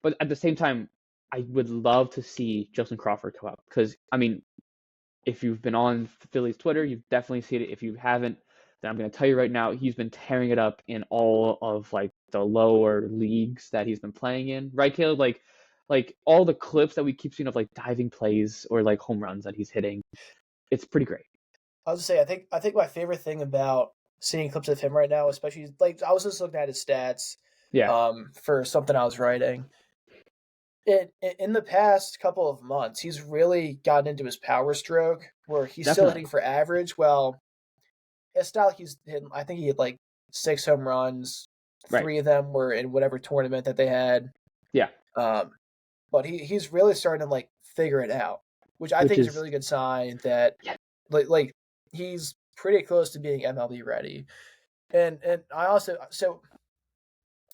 But at the same time, I would love to see Justin Crawford come up because I mean, if you've been on Phillies Twitter, you've definitely seen it. If you haven't, then I'm going to tell you right now, he's been tearing it up in all of like the lower leagues that he's been playing in. Right, Caleb? Like Like all the clips that we keep seeing of like diving plays or like home runs that he's hitting, it's pretty great. I was to say, I think my favorite thing about seeing clips of him right now, especially like I was just looking at his stats, Yeah, for something I was writing. In the past couple of months, he's really gotten into his power stroke, where he's still definitely. hitting for average. Well, it's not like he's hitting. I think he hit like 6 home runs. Right. 3 of them were in whatever tournament that they had. Yeah. Um, but he's really starting to like figure it out, which I Which think is a is really good sign that yeah, like he's pretty close to being MLB ready. And I also so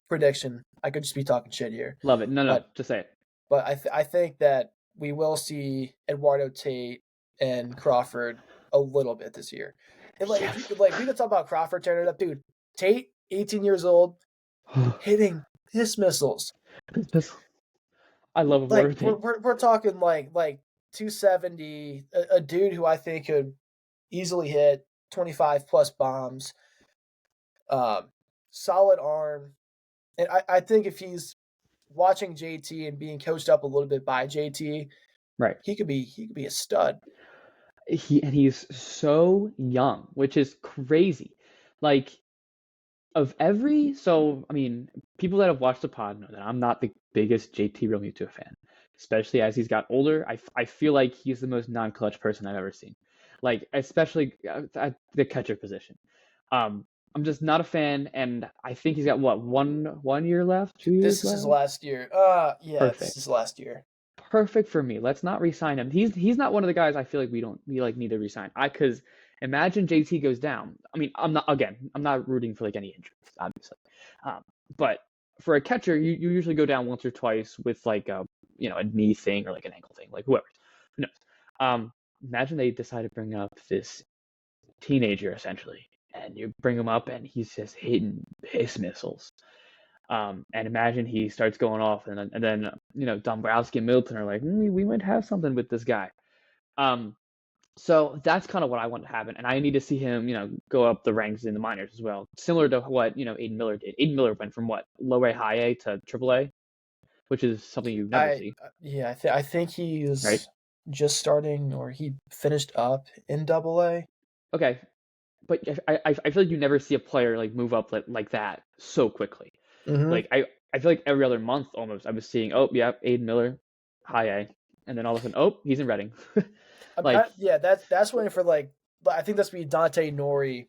prediction. I could just be talking shit here, love it. No, but just say it. I think that we will see Eduardo Tate and Crawford a little bit this year. And like if you Yes. like we could talk about Crawford turning it up, dude. Tate, 18 years old, hitting piss missiles. I love Like Eduardo Tate. we're talking like 270, a dude who I think could easily hit 25 plus bombs. Um, Solid arm, and I think if he's watching JT and being coached up a little bit by JT, Right. he could be a stud. He's so young, which is crazy. Like I mean, people that have watched the pod know that I'm not the biggest JT Realmuto fan, especially as he's got older. I feel like he's the most non-clutch person I've ever seen, like especially at the catcher position. I'm just not a fan, and I think he's got what one year left, 2 years This is his left. last year. Yeah, this is Perfect. his last year. Perfect for me. Let's not re-sign him. He's not one of the guys I feel like we like need to re-sign. Because imagine JT goes down. I mean, I'm not rooting for like any injuries, obviously. Um, but for a catcher, you usually go down once or twice with like a knee thing or like an ankle thing, like whoever. Who knows? Imagine they decide to bring up this teenager essentially, and you bring him up and he's just hitting piss missiles. And imagine he starts going off, and then Dombrowski and Middleton are like, we might have something with this guy. Um, so that's kind of what I want to happen, and I need to see him, go up the ranks in the minors as well, similar to what Aiden Miller did. Aiden Miller went from what low A, high A to triple A, which is something you never I see, yeah, I think right? he's just starting, or he finished up in Double A. Okay, but I feel like you never see a player like move up like that so quickly. Mm-hmm. Like I feel like every other month almost I was seeing, oh yeah, Aiden Miller, high A, and then all of a sudden, oh, he's in Reading. Like Yeah, that's waiting for like. I think that's be Dante Nori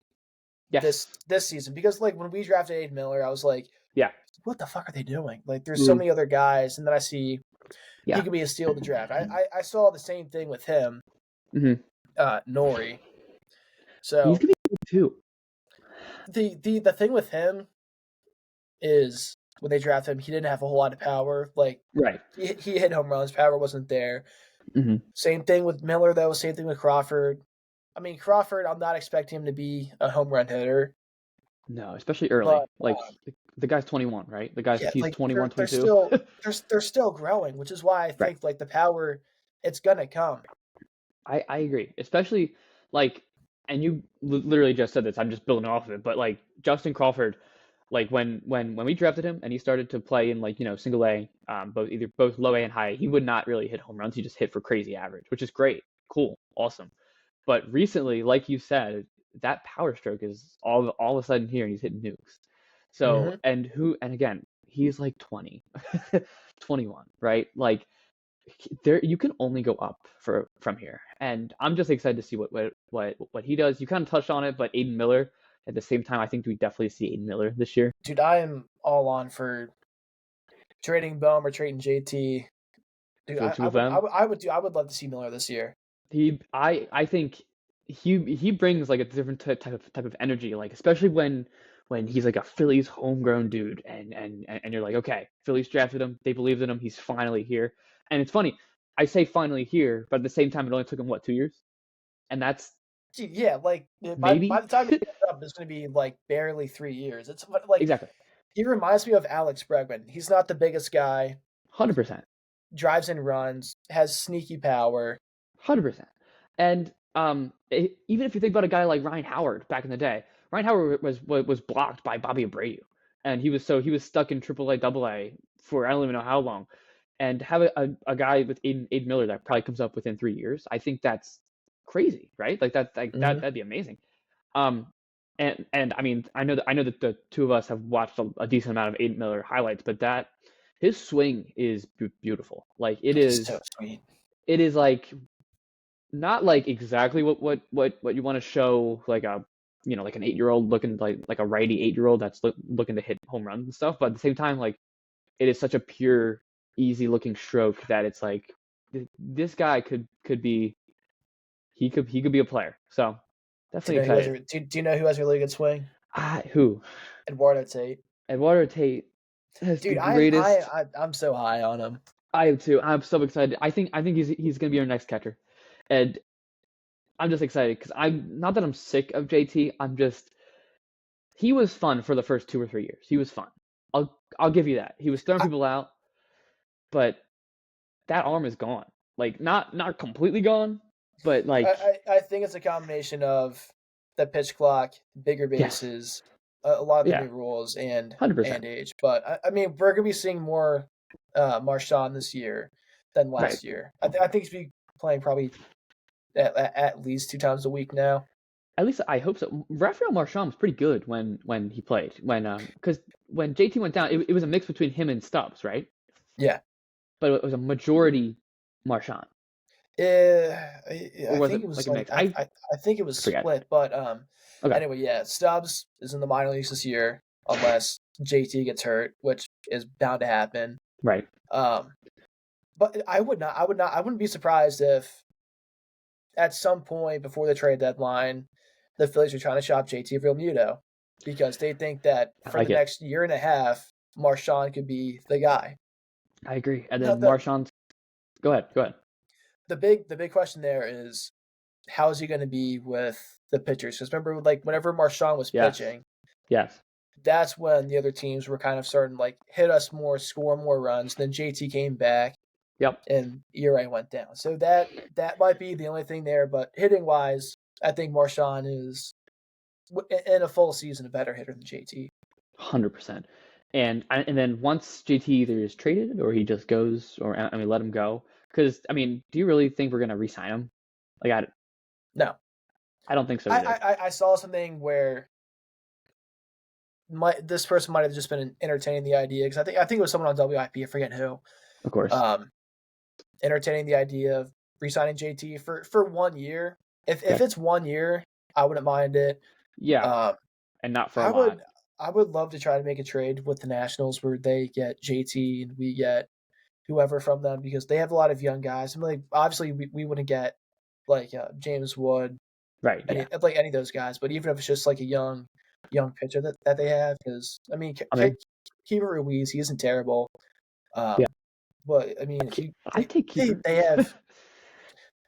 this yes, season, because like when we drafted Aiden Miller, I was like, yeah, what the fuck are they doing? Like there's so mm, many other guys, and then I see he yeah, could be a steal of the draft. I saw the same thing with him, hmm Nori. he's So gonna be good too. the thing with him is when they drafted him, he didn't have a whole lot of power. Like Right. he hit home runs, power wasn't there. hmm Same thing with Miller though. Same thing with Crawford. I mean Crawford, I'm not expecting him to be a home run hitter, No, especially early. but Like the guy's 21, right? yeah, He's like 21, they're 22. still they're still growing, which is why I Right. think like the power, it's gonna come. I agree. Especially like, and you literally just said this. I'm just building off of it. But like Justin Crawford, like when we drafted him and he started to play in like single A, both low A and high A, he would not really hit home runs. He just hit for crazy average, which is great, cool, awesome. But recently, like you said, that power stroke is all of a sudden here and he's hitting nukes. So Mm-hmm. and again, he's like 20, 21, right? Like there you can only go up from here. And I'm just excited to see what he does. You kind of touched on it, but Aiden Miller at the same time, I think we definitely see Aiden Miller this year. Dude, I am all on for trading Bohm or trading JT. Dude, For the two of them, I would love to see Miller this year. I think he brings like a different type of energy, like especially when he's like a Phillies homegrown dude, and you're like, okay, Phillies drafted him, they believed in him, he's finally here. And it's funny, I say finally here, but at the same time, it only took him what 2 years, and that's Yeah, like by maybe the time he gets up, it's going to be like barely 3 years. It's like exactly he reminds me of Alex Bregman. He's not the biggest guy, 100%. drives and runs, has sneaky power. 100%. And even if you think about a guy like Ryan Howard back in the day, Ryan Howard was blocked by Bobby Abreu, and he was stuck in Triple A, Double A for I don't even know how long. and have a guy with Aiden Miller that probably comes up within 3 years. I think that's crazy, right? Like that'd be amazing. And I mean, I know that the two of us have watched a decent amount of Aiden Miller highlights, but his swing is beautiful. Like it It's is, so sweet. it is like not like exactly what you want to show like a like an 8-year-old looking like a righty 8-year-old that's looking to hit home runs and stuff, but at the same time like it is such a pure, easy looking stroke that it's like this guy could be he could be a player. So definitely excited. Do you know who has a really good swing? Who? Eduardo Tate. Eduardo Tate has Dude, the greatest. I'm so high on him. I am too. I'm so excited. I think he's gonna be our next catcher, and I'm just excited because I'm not that I'm sick of JT. He was fun for the first 2 or 3 years. He was fun. I'll give you that. He was throwing people out, but that arm is gone. Like not completely gone, but like I think it's a combination of the pitch clock, bigger bases, a lot of the new rules, and 100%. age. But I mean, we're gonna be seeing more Marchand this year than last year. I think he's been playing probably at least 2 times a week now. At least I hope so. Rafael Marchand was pretty good when he played. Because when JT went down, it was a mix between him and Stubbs, right? Yeah, but it was a majority Marchand. I think it was like I think it was split, but okay. Anyway, yeah, Stubbs is in the minor leagues this year unless JT gets hurt, which is bound to happen. Right. But I wouldn't be surprised if at some point before the trade deadline, the Phillies are trying to shop JT Realmuto because they think that for the next year and a half, Marchand could be the guy. I agree. And then Marchand. Go ahead. The big question there is, how is he going to be with the pitchers? Because remember, like whenever Marchand was pitching, that's when the other teams were kind of starting like hit us more, score more runs. Then JT came back. Yep. And ERA went down. So that might be the only thing there. But hitting wise, I think Marchand is in a full season a better hitter than JT. 100%. And then once JT either is traded or he just goes, or I mean let him go. Because I mean, do you really think we're gonna re-sign him? Like no, I don't think so. I saw something where this person might have just been entertaining the idea because I think it was someone on WIP. I forget who. Of course. Entertaining the idea of re-signing JT for 1 year. If it's 1 year, I wouldn't mind it. Yeah. And not for a lot. I would love to try to make a trade with the Nationals where they get JT and we get whoever from them because they have a lot of young guys. I mean, like obviously we wouldn't get like James Wood, right? Like any of those guys. But even if it's just like a young pitcher that they have, because I mean, Keeper Ruiz, he isn't terrible. But I mean, I take Keeper.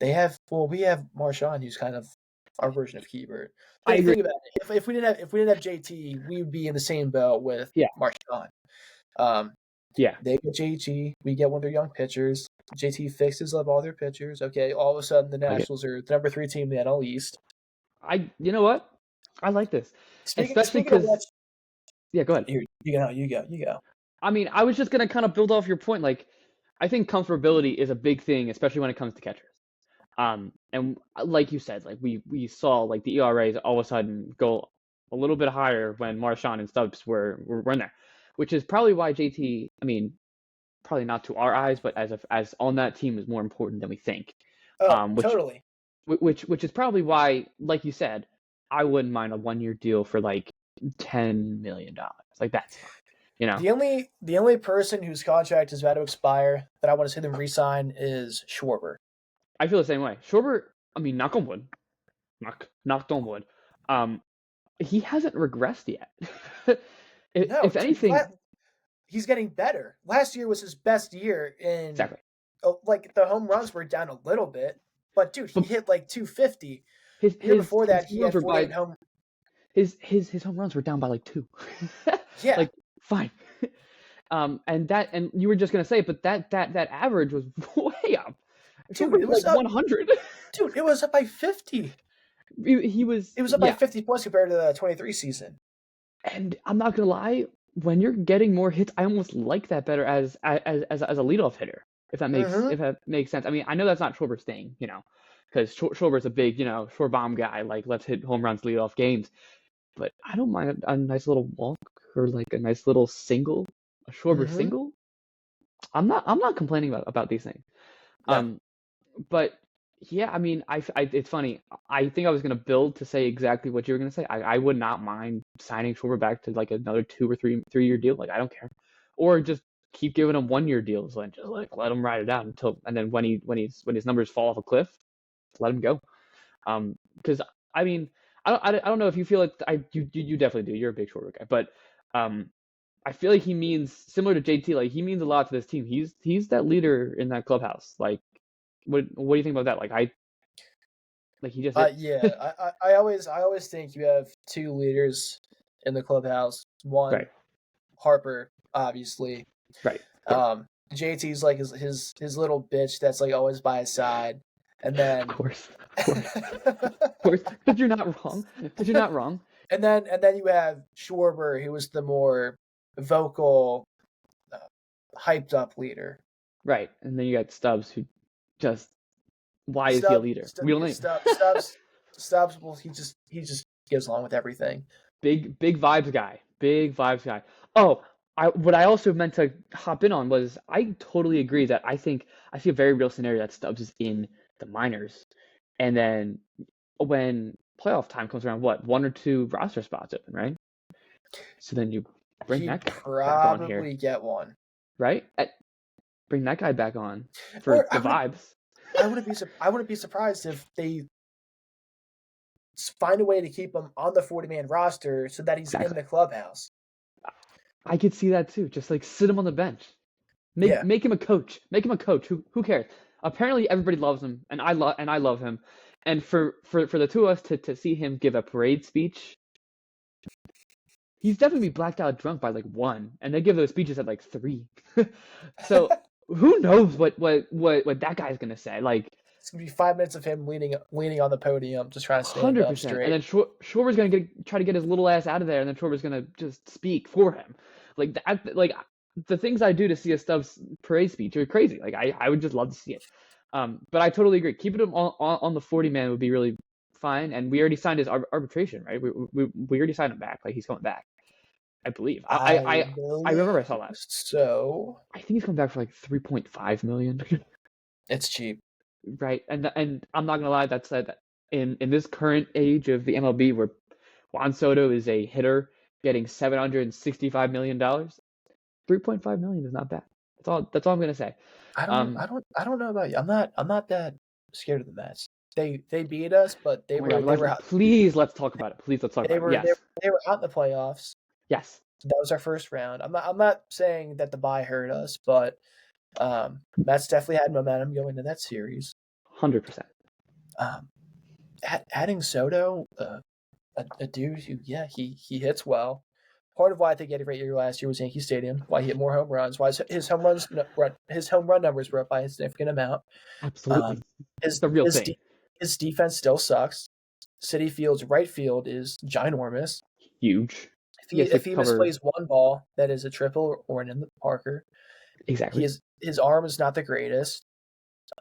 They have. Well, we have Marchand, who's kind of our version of Keeper. Think about it. If we didn't have JT, we would be in the same boat with Marchand. They get JT, we get one of their young pitchers. JT fixes up all their pitchers. Okay, all of a sudden the Nationals are the number 3 team in the NL East. You know what? I like this, especially because. Yeah, go ahead. Here, you go. I mean, I was just gonna kind of build off your point. Like, I think comfortability is a big thing, especially when it comes to catchers. And like you said, like we saw like the ERAs all of a sudden go a little bit higher when Marchand and Stubbs were in there, which is probably why JT. I mean, probably not to our eyes, but as on that team is more important than we think. Totally. Which is probably why, like you said, I wouldn't mind a 1-year deal for like $10 million. Like that's fine. You know, the only person whose contract is about to expire that I want to see them re-sign is Schwarber. I feel the same way. Schwarber, I mean, knock on wood. Knocked on wood. He hasn't regressed yet. If anything, he's getting better. Last year was his best year in exactly. Like the home runs were down a little bit, but dude, he hit like 250. Year before that, he had 48 home. His home runs were down by like 2. Yeah. Like fine. And you were just gonna say, but that average was way up. Dude, it was like 100. Dude, it was up by 50. It was up by 50 points compared to the 23 season. And I'm not gonna lie, when you're getting more hits, I almost like that better as a leadoff hitter. If that makes sense. I mean, I know that's not Schwarber's thing, because Schwarber's a big, short bomb guy. Like, let's hit home runs, lead off games. But I don't mind a nice little walk or like a nice little single, a Schwarber single. I'm not complaining about these things. No. But yeah, I mean, it's funny. I think I was gonna build to say exactly what you were gonna say. I would not mind signing Schwarber back to like another 2 or 3 year deal. Like, I don't care, or just keep giving him 1 year deals and just like let him ride it out and then when his numbers fall off a cliff, let him go. Because I mean, I don't know if you feel like you definitely do. You're a big Schwarber guy, but I feel like he means similar to JT. Like, he means a lot to this team. He's that leader in that clubhouse. Like, what do you think about that? Like he just Yeah, I always think you have two leaders in the clubhouse. One, right, Harper, obviously. right. JT's like his little bitch that's like always by his side, and then Of course, of course. But you're not wrong. And then you have Schwarber, who was the more vocal, hyped up leader. Right, and then you got Stubbs, who just why is he a leader? Real name. Stubbs. Well, he just gets along with everything. Big vibes guy. Big vibes guy. Oh, what I also meant to hop in on was I totally agree that I see a very real scenario that Stubbs is in the minors, and then when playoff time comes around, what, 1 or 2 roster spots open, right? So then you bring that guy back on here, probably get one, right? Bring that guy back on for the vibes. I wouldn't be surprised if they find a way to keep him on the 40-man roster so that he's in the clubhouse. I could see that too. Just like sit him on the bench. Make him a coach. Make him a coach. Who cares? Apparently everybody loves him, and I love him. And for the two of us to see him give a parade speech, he's definitely blacked out drunk by like 1, and they give those speeches at like 3. So who knows what that guy's gonna say? Like, it's gonna be 5 minutes of him leaning on the podium, just trying to stand 100%. Up straight. And then Schwarber's gonna try to get his little ass out of there, and then Schwarber's gonna just speak for him. Like that, like the things I do to see a Stubbs parade speech are crazy. Like, I would just love to see it. But I totally agree. Keeping him on the 40-man would be really fine. And we already signed his arbitration, right? We already signed him back. Like, he's coming back, I believe. I remember I saw that. So I think he's coming back for like $3.5 million. It's cheap, right? And I'm not gonna lie, that's that in this current age of the MLB, where Juan Soto is a hitter getting $765 million, $3.5 million is not bad. That's all I'm gonna say. I don't know about you. I'm not that scared of the Mets. They beat us, but they were out. Please, let's talk about it. Please, let's talk about it. Yes. They were out in the playoffs. Yes. That was our first round. I'm not saying that the bye hurt us, but Mets definitely had momentum going into that series. 100%. Adding Soto, a dude who, he hits well. Part of why I think he had a great year last year was Yankee Stadium. Why he hit more home runs. Why his home run numbers were up by a significant amount. Absolutely. It's the real thing. His defense still sucks. Citi Field's right field is ginormous. Huge. If he misplays one ball, that is a triple or an in the Parker. Exactly. His arm is not the greatest.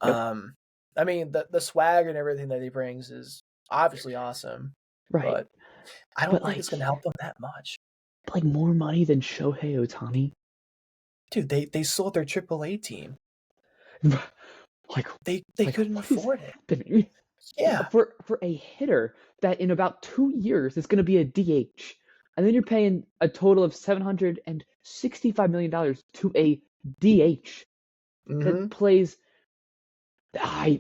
Yep. I mean, the swag and everything that he brings is obviously awesome. Right. But I don't think it's going to help him that much. Like, more money than Shohei Ohtani? Dude, they sold their AAA team. Like, they couldn't afford it. Yeah. For a hitter that in about 2 years is going to be a DH, and then you're paying a total of $765 million to a DH that plays. I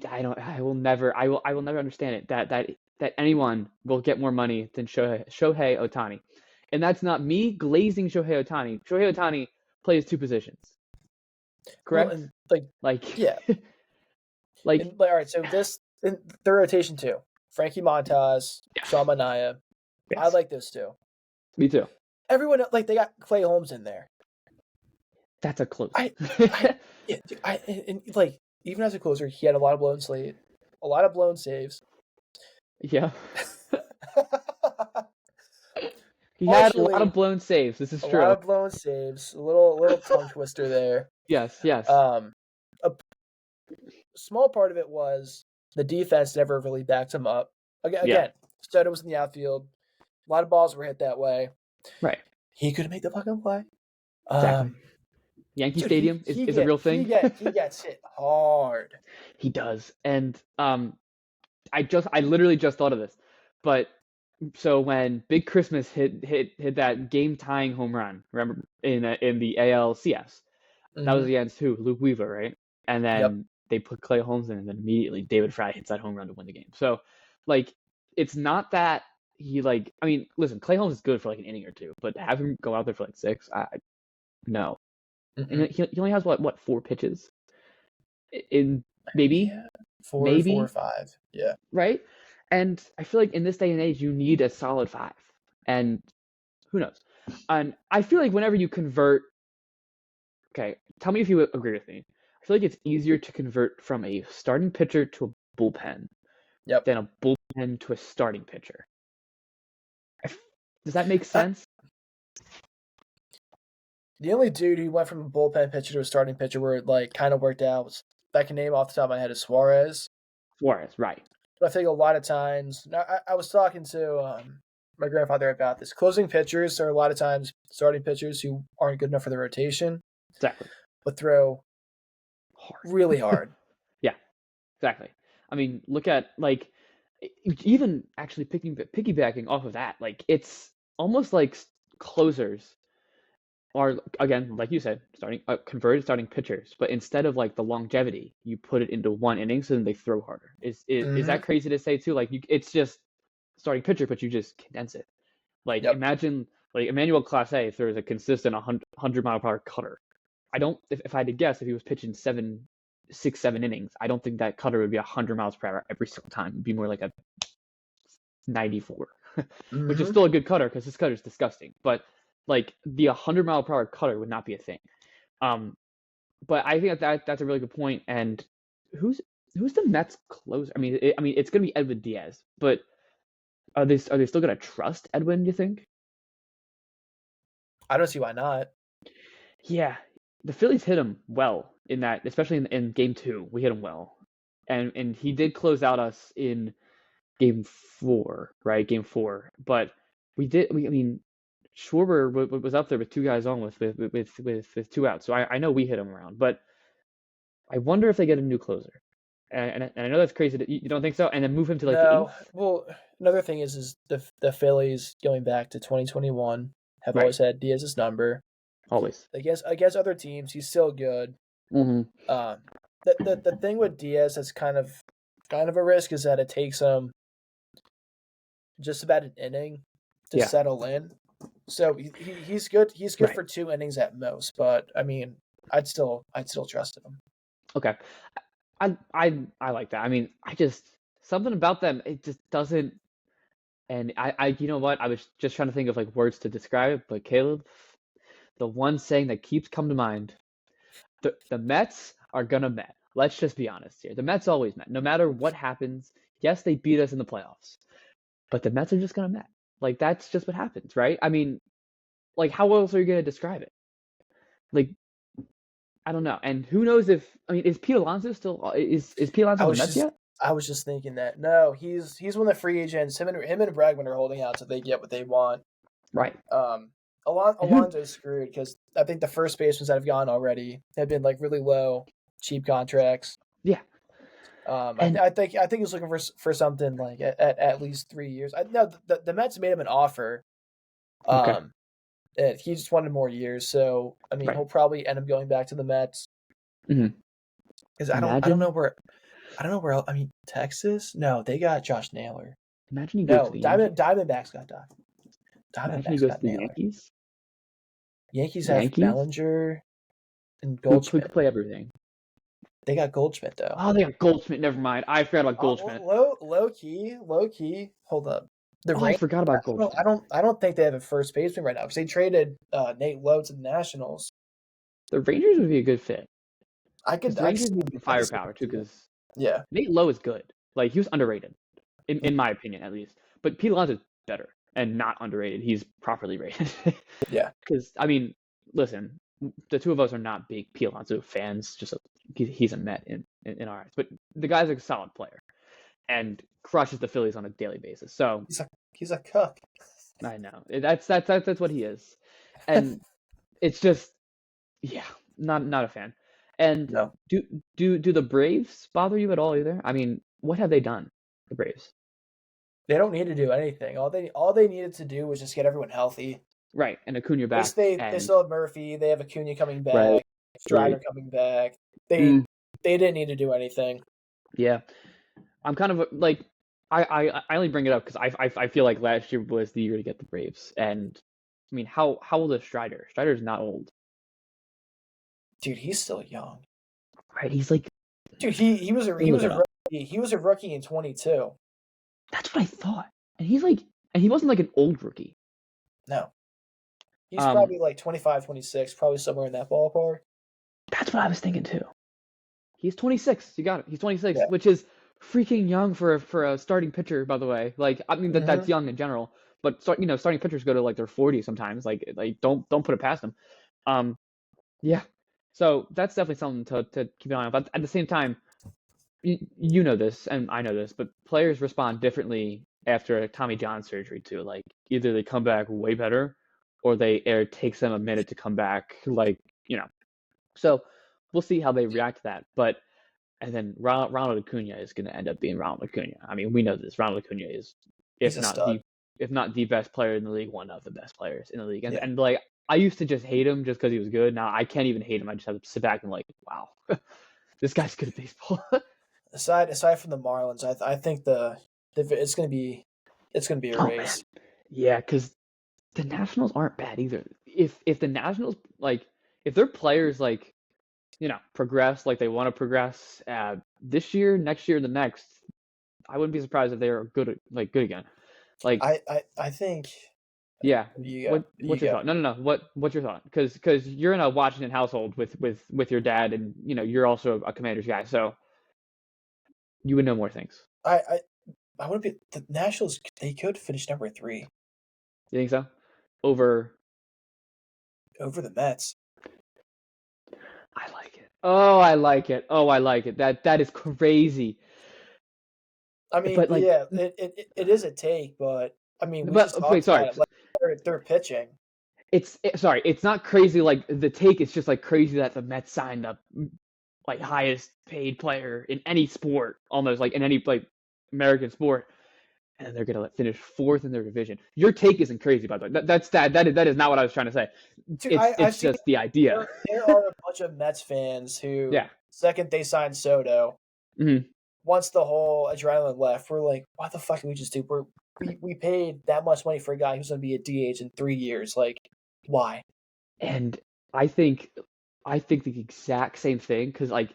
will never understand it that anyone will get more money than Shohei Ohtani. And that's not me glazing Shohei Ohtani. Shohei Ohtani plays 2 positions. Correct? Well, yeah. all right, so this in the rotation too. Frankie Montas, Sean Manaea. Yes. I like this too. Me too. Everyone, like, they got Clay Holmes in there. That's a closer. Even as a closer, he had a lot of blown saves. Yeah. He had a lot of blown saves. This is true. A lot of blown saves. A little tongue twister there. Yes. A small part of it was the defense never really backed him up. Again, Soto was in the outfield. A lot of balls were hit that way. Right. He couldn't make the fucking play. Exactly. Yankee Stadium is a real thing. He gets hit hard. He does. And I literally just thought of this. But so when Big Christmas hit that game tying home run, remember in the ALCS, that was against who? Luke Weaver, right? And then they put Clay Holmes in, and then immediately David Fry hits that home run to win the game. So like, it's not that he like. I mean, listen, Clay Holmes is good for like an inning or two, but have him go out there for like 6, no. And he only has what 4 pitches in maybe 4 or 5, yeah, right. And I feel like in this day and age, you need a solid 5. And who knows? And I feel like whenever you convert, okay, tell me if you agree with me. I feel like it's easier to convert from a starting pitcher to a bullpen than a bullpen to a starting pitcher. Does that make sense? The only dude who went from a bullpen pitcher to a starting pitcher where it like kind of worked out was, that I can name off the top of my head, is Suarez. Suarez, right. But I think a lot of times, I was talking to my grandfather about this. Closing pitchers are a lot of times starting pitchers who aren't good enough for the rotation. Exactly. But throw really hard. Yeah, exactly. I mean, look at, like, even actually piggybacking off of that, like, it's almost like closers are, again, like you said, converted starting pitchers, but instead of like the longevity, you put it into 1 inning, so then they throw harder. Is that crazy to say too? Like, it's just starting pitcher, but you just condense it. Like, imagine like Emmanuel Clase throws a consistent 100-mile-per-hour cutter. I don't, if I had to guess, if he was pitching 7 innings, I don't think that cutter would be 100 miles per hour every single time. It'd be more like a 94, which is still a good cutter because his cutter is disgusting. But like, the 100-mile-per-hour cutter would not be a thing. But I think that's a really good point. And who's the Mets closer? I mean, it's gonna be Edwin Diaz, but are they still gonna trust Edwin? Do you think? I don't see why not. Yeah, the Phillies hit him well in that, especially in Game 2. We hit him well, and he did close out us in Game 4, right? Game 4, but I mean, Schwarber was up there with 2 guys on with 2 outs, so I know we hit him around, but I wonder if they get a new closer, and I know that's crazy. You don't think so? And then move him to like the 8th? Well, another thing is the Phillies going back to 2021 have always had Diaz's number. Always. Against other teams, he's still good. The thing with Diaz that's kind of a risk is that it takes him just about an inning to settle in. So he's good. He's good for 2 innings at most. But I mean, I'd still trust him. Okay, I like that. I mean, something about them, it just doesn't. And I you know what? I was just trying to think of like words to describe it, but Caleb, the one saying that keeps coming to mind, the Mets are gonna Met. Let's just be honest here. The Mets always Met. No matter what happens, yes, they beat us in the playoffs, but the Mets are just gonna Met. Like, that's just what happens, right? I mean, like, how else are you gonna describe it? Like, I don't know. And who knows if, I mean, is Pete Alonso still, is Pete Alonso on the Mets yet? I was just thinking that. No, he's one of the free agents. Him and Bregman are holding out so they get what they want. Right. Alonso's screwed because I think the first basemen that have gone already have been like really low, cheap contracts. Yeah. I think he's looking for something like at least 3 years. The Mets made him an offer. And he just wanted more years. So I mean, he'll probably end up going back to the Mets. Because I don't know where else. I mean, Texas? No, they got Josh Naylor. Imagine he goes to the Diamondbacks got Doc. Diamondbacks got Naylor. Yankees have Bellinger and Goldschmidt. Who could play everything? They got Goldschmidt though. Oh, they got Goldschmidt. Never mind. I forgot about Goldschmidt. Low key. Hold up. I forgot about Goldschmidt. I don't think they have a first baseman right now because they traded Nate Lowe to the Nationals. The Rangers would be a good fit. The Rangers need the firepower too, because Nate Lowe is good. Like, he was underrated, in my opinion at least. But Pete Alonso is better. and not underrated. He's properly rated. Yeah. Because I mean, listen, the two of us are not big P. Alonso fans. He's a Met in our eyes, but the guy's a solid player and crushes the Phillies on a daily basis. So he's a cook. I know that's what he is, and it's just yeah, not a fan. And No. do the Braves bother you at all either? I mean, what have they done, the Braves? They don't need to do anything. All they needed to do was just get everyone healthy. Right, and Acuna back, They and still have Murphy. They have Acuna coming right, back. right. Strider coming back. They Mm, they didn't need to do anything. yeah, I'm kind of like I only bring it up because I feel like last year was the year to get the Braves, and I mean how old is Strider? Strider's not old, Dude, he's still young. right? He's like, Dude, he was let me look it up. he was a rookie in 22. That's what I thought, and he wasn't like an old rookie. No. He's Um, probably like 25, 26, probably somewhere in that ballpark. that's what I was thinking too. He's 26. You got it. He's 26, Yeah. which is freaking young for a starting pitcher, by the way. Like, I mean that's Mm-hmm. young in general, but starting pitchers go to like their 40s sometimes. Like don't put it past them. Um, yeah. So that's definitely something to keep an eye on. But at the same time, you know this, and I know this, but players respond differently after a Tommy John surgery too. Like either they come back way better, or it takes them a minute to come back. Like so we'll see how they react to that. But and then Ronald Acuna is going to end up being Ronald Acuna. I mean, we know this. Ronald Acuna is, He's if a not stud. the best player in the league, one of the best players in the league. And Yeah. and like I used to just hate him just because he was good. Now I can't even hate him. I just have to sit back and like, wow, this guy's good at baseball. Aside from the Marlins, I think it's gonna be a Oh man, race. yeah, because the Nationals aren't bad either. If the Nationals like if their players like progress like they want to progress this year, next year, the next, I wouldn't be surprised if they are good again. Like I think yeah, you go. You what's your go. thought? No. What's your thought? Because you're in a Washington household with your dad, and you're also a Commanders guy, so you would know more things. I I want to be the Nationals. They could finish number 3 You think so? Over. over the Mets. I like it. Oh, I like it. Oh, I like it. That is crazy. I mean, But like, yeah, it is a take, but I mean, we just wait, talked sorry. about it. Like they're pitching. Sorry, it's not crazy like the take. It's just like crazy that the Mets signed the like highest paid player in any sport, almost like in any like American sport, and they're gonna finish fourth in their division. Your take isn't crazy, by the way. That is not what I was trying to say. Dude, It's see just the idea. there are a bunch of Mets fans who Yeah. second they signed Soto, Hmm. once the whole adrenaline left, we're like, what the fuck did we just do? We paid that much money for a guy who's going to be a DH in 3 years. Like, why? And I think the exact same thing because like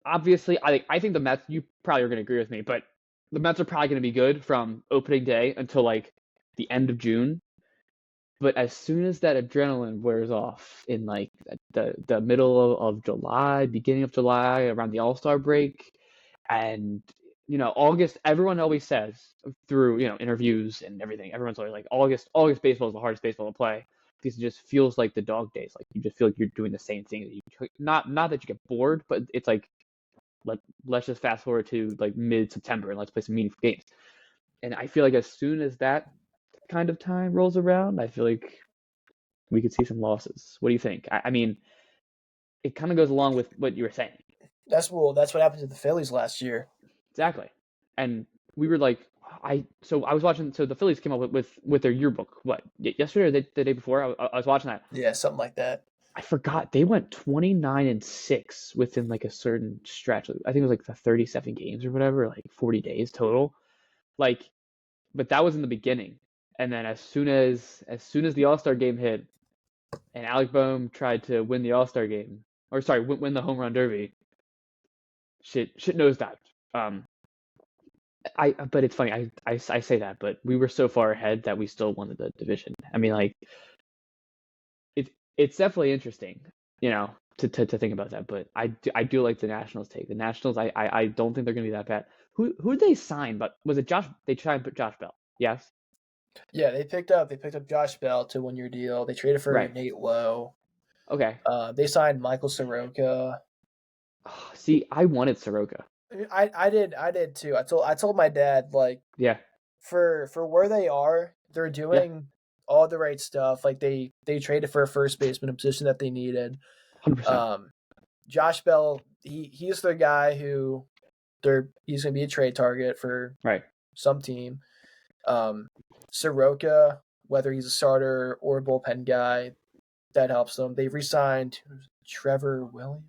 obviously I think the Mets, you probably are gonna agree with me, but the Mets are probably gonna be good from opening day until like the end of June. But as soon as that adrenaline wears off in like the middle of July, beginning of July, around the All-Star break, and August, everyone always says through interviews and everything, everyone's always like August baseball is the hardest baseball to play because it just feels like the dog days. Like you just feel like you're doing the same thing. Not that you get bored, but it's like let's just fast forward to like mid-September and let's play some meaningful games. And I feel like as soon as that kind of time rolls around, I feel like we could see some losses. What do you think? I mean, it kind of goes along with what you were saying. That's what happened to the Phillies last year. Exactly. And we were like, so I was watching. So the Phillies came up with their yearbook. What, yesterday or the day before? I was watching that. Yeah, something like that. I forgot they went 29-6 within like a certain stretch. I think it was like the 37 games or whatever, like 40 days total. Like, but that was in the beginning. And then as soon as the All-Star game hit, and Alec Boehm tried to win the All-Star game, or sorry, win the home run derby, shit nosedived. Um, but it's funny. I say that, but we were so far ahead that we still won the division. I mean, like it's definitely interesting, to think about that. But I do like the Nationals take. The Nationals, I don't think they're gonna be that bad. Who did they sign? But was it Josh? They tried to put Josh Bell. Yes. Yeah, they picked up Josh Bell to 1 year deal. They traded for Right. Nate Lowe. Okay. They signed Michael Soroka. Oh, see, I wanted Soroka. I did too. I told my dad, like, Yeah. for where they are, they're Yeah. doing all the right stuff. Like they traded for a first baseman, a position that they needed. 100%. Josh Bell, he's the guy who he's gonna be a trade target for Right. some team. Soroka, whether he's a starter or a bullpen guy, that helps them. They've re-signed Trevor Williams.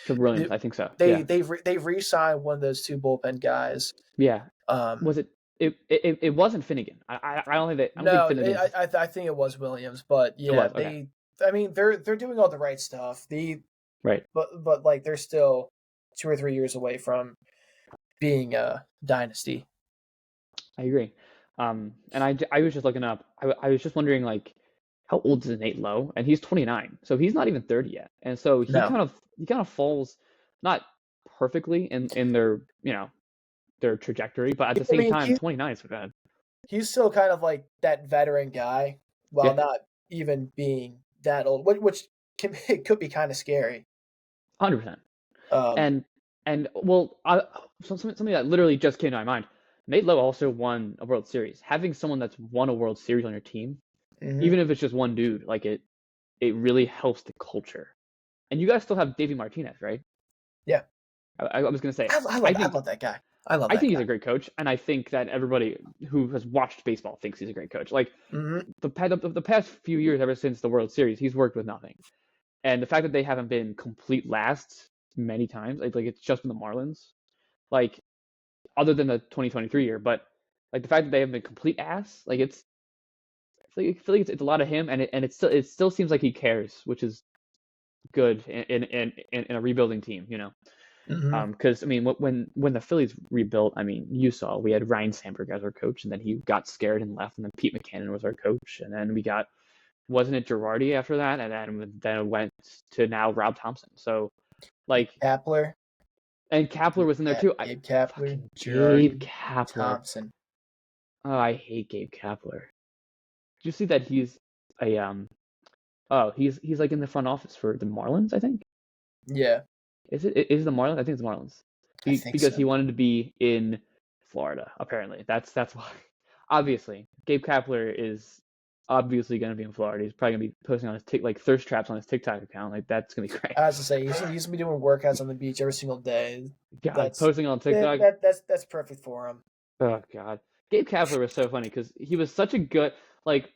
Trevor Williams, I think so. They Yeah. they've re-signed one of those two bullpen guys. Yeah. Um, Was it? It wasn't Finnegan. I don't think that. I don't think no, Finnegan's. I think it was Williams, but It yeah, was okay. I mean they're doing all the right stuff. Right. But like they're still 2 or 3 years away from being a dynasty. I agree. And I was just looking up. I was just wondering like, how old is Nate Lowe? And he's 29, so he's not even 30 yet. And so No, he kind of falls not perfectly in their their trajectory, but at the I same mean time, 29 is so bad. he's still kind of like that veteran guy, while Yeah, not even being that old, which could be kind of scary. 100%. Um, And well, something that literally just came to my mind. Nate Lowe also won a World Series. Having someone that's won a World Series on your team, mm-hmm. even if it's just one dude, like it really helps the culture. And you guys still have Davey Martinez, right? Yeah, I was gonna say, I love that guy. I love I that think he's guy. a great coach, and I think that everybody who has watched baseball thinks he's a great coach. Like Mm-hmm. the past few years, ever since the World Series, he's worked with nothing. And the fact that they haven't been complete last many times, like it's just been the Marlins, like other than the 2023 year, but like the fact that they haven't been complete ass, like I feel like it's a lot of him, and it still seems like he cares, which is good in a rebuilding team, you know. Mm-hmm. Because I mean, when the Phillies rebuilt, I mean, you saw we had Ryan Sandberg as our coach, and then he got scared and left, and then Pete McCannon was our coach, and then we got wasn't it Girardi after that, and then it went to now Rob Thompson. So like, Kapler, and Kapler was in there too. Gabe Kapler, Fucking Gabe Girardi, Kapler. Thompson. Oh, I hate Gabe Kapler. Did you see that he's a oh he's like in the front office for the Marlins, I think. Yeah, Is it the Marlins? I think it's the Marlins. I think Because so. he wanted to be in Florida, apparently. That's why. Obviously, Gabe Kapler is obviously going to be in Florida. He's probably going to be posting on his like thirst traps on his TikTok account. Like that's going to be great. I was to say he's gonna be doing workouts on the beach every single day. God, posting on TikTok. That's perfect for him. Oh God, Gabe Kapler was so funny because he was such a good like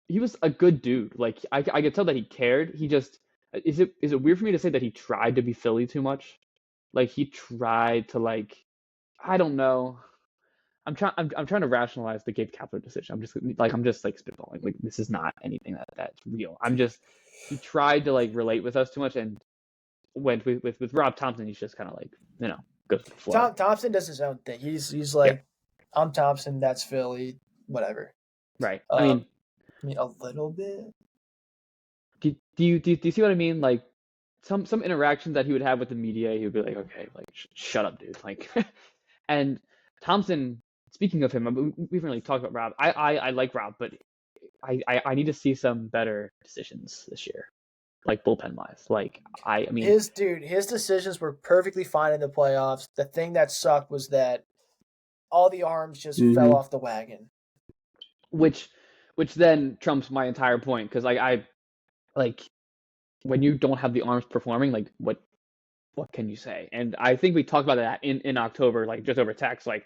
he was a good dude. Like I could tell that he cared. He just is it weird for me to say that he tried to be Philly too much? Like he tried to like I don't know. I'm trying to rationalize the Gabe Kapler decision. I'm just like spitballing. Like this is not anything that's real. I'm just he tried to like relate with us too much and went with Rob Thompson. He's just kind of like goes with the flow. Thompson does his own thing. He's Yeah. like, I'm Thompson. That's Philly. Whatever. Right. I mean a little bit. Do you see what I mean? Like some interactions that he would have with the media, he would be like, okay, like shut up, dude. Like, and Thompson. Speaking of him, we haven't really talked about Rob. I like Rob, but I need to see some better decisions this year, like bullpen wise. Like I mean, his decisions were perfectly fine in the playoffs. The thing that sucked was that all the arms just fell off the wagon. Which then trumps my entire point because I like when you don't have the arms performing, like what can you say? And I think we talked about that in October, like just over text. Like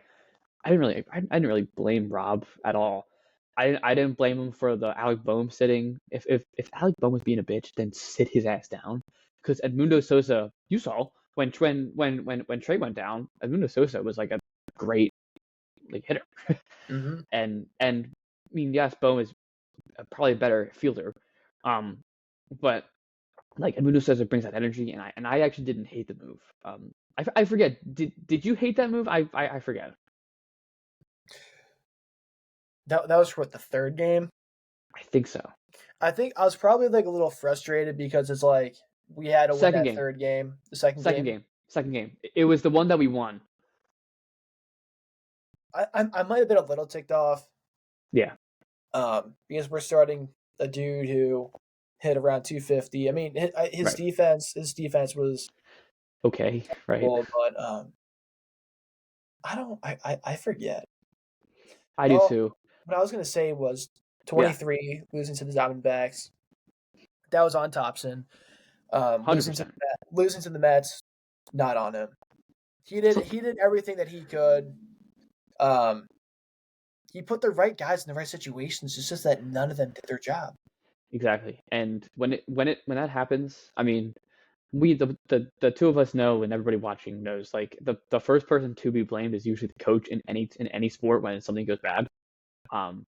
I didn't really blame Rob at all. I didn't blame him for the Alec Boehm sitting. If Alec Boehm was being a bitch, then sit his ass down. Because Edmundo Sosa, you saw when Trey went down, Edmundo Sosa was like a great like hitter. Mm-hmm. And I mean, yes, Boehm is probably a better fielder. But like Edmundo Sosa brings that energy, and I actually didn't hate the move. I forget. Did you hate that move? I forget. That was what, the third game? I think so. I think I was probably like a little frustrated because it's like we had to win that game. third game. The second game. Second game. It was the one that we won. I might have been a little ticked off. Yeah. because we're starting a dude who hit around 250. I mean, his defense was okay, right? But I forget. I do too. What I was gonna say was 23 losing to the Diamondbacks. That was on Thompson. 100%. Losing to the Mets, not on him. He did everything that he could. He put the right guys in the right situations. It's just that none of them did their job. Exactly. And when that happens, I mean, the two of us know, and everybody watching knows, like the first person to be blamed is usually the coach in any sport when something goes bad.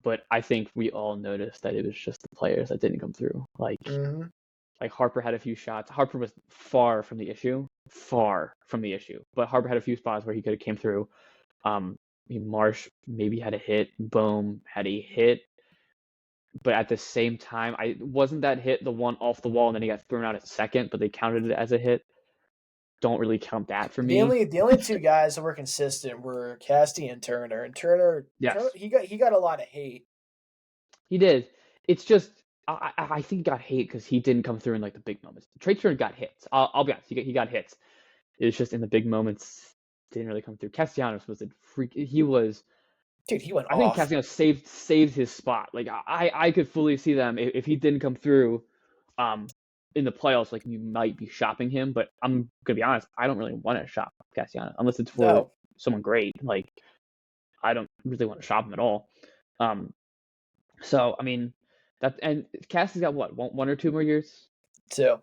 But I think we all noticed that it was just the players that didn't come through. Like Harper had a few shots. Harper was far from the issue, but Harper had a few spots where he could have came through. Marsh maybe had a hit. Bohm had a hit. But at the same time, I wasn't that hit the one off the wall and then he got thrown out at second, but they counted it as a hit. Don't really count that for me. The only two guys that were consistent were Casty and Turner. And Turner, yes, he got a lot of hate. He did. It's just I think he got hate because he didn't come through in like the big moments. Trey Turner got hits. I'll be honest, he got hits. It was just in the big moments didn't really come through. Castellanos was a freak. He was. Dude, he went I off. think Castellanos saved his spot. Like I could fully see them if he didn't come through, in the playoffs. Like you might be shopping him, but I'm gonna be honest. I don't really want to shop Castellanos unless it's for someone great. Like I don't really want to shop him at all. So I mean, that and Cassie's got what one or two more years. Two.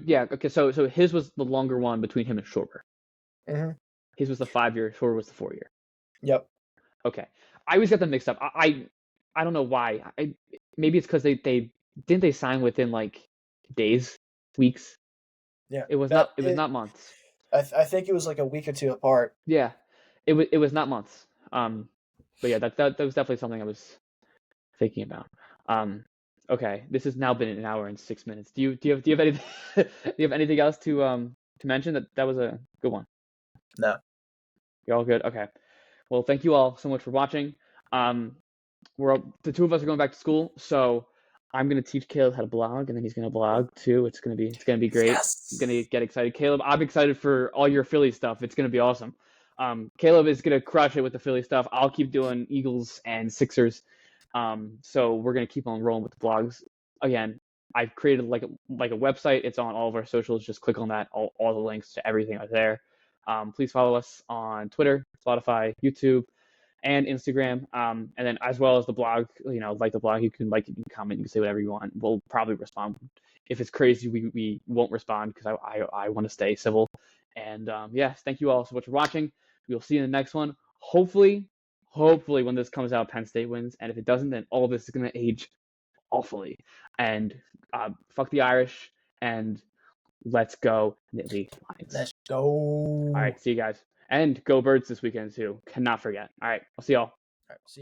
Yeah. Okay. So his was the longer one between him and Schwarber. Mm-hmm. His was the 5-year. Schwarber was the 4-year. Yep. Okay. I always got them mixed up. I don't know why. Maybe it's because they didn't they sign within like days, weeks. Yeah. It was not months. I think it was like a week or two apart. Yeah. It was not months. But yeah, that was definitely something I was thinking about. Okay, this has now been an hour and 6 minutes. Do you have anything do you have anything else to mention? That was a good one. No. You're all good. Okay. Well, thank you all so much for watching. The two of us are going back to school, so I'm gonna teach Caleb how to blog, and then he's gonna blog too. It's gonna be great. Yes. I'm gonna get excited. Caleb, I'm excited for all your Philly stuff. It's gonna be awesome. Caleb is gonna crush it with the Philly stuff. I'll keep doing Eagles and Sixers. So we're gonna keep on rolling with the blogs. Again, I've created like a website. It's on all of our socials. Just click on that. All the links to everything are there. Please follow us on Twitter, Spotify, YouTube, and Instagram. And then as well as the blog, like the blog, you can comment, you can say whatever you want. We'll probably respond. If it's crazy, we won't respond because I want to stay civil. And yes, thank you all so much for watching. We'll see you in the next one. Hopefully when this comes out, Penn State wins. And if it doesn't, then all of this is going to age awfully. And fuck the Irish and let's go Nittany Lions. Let's go. All right, see you guys. And go Birds this weekend too. Cannot forget. All right, I'll see y'all. All right, see ya.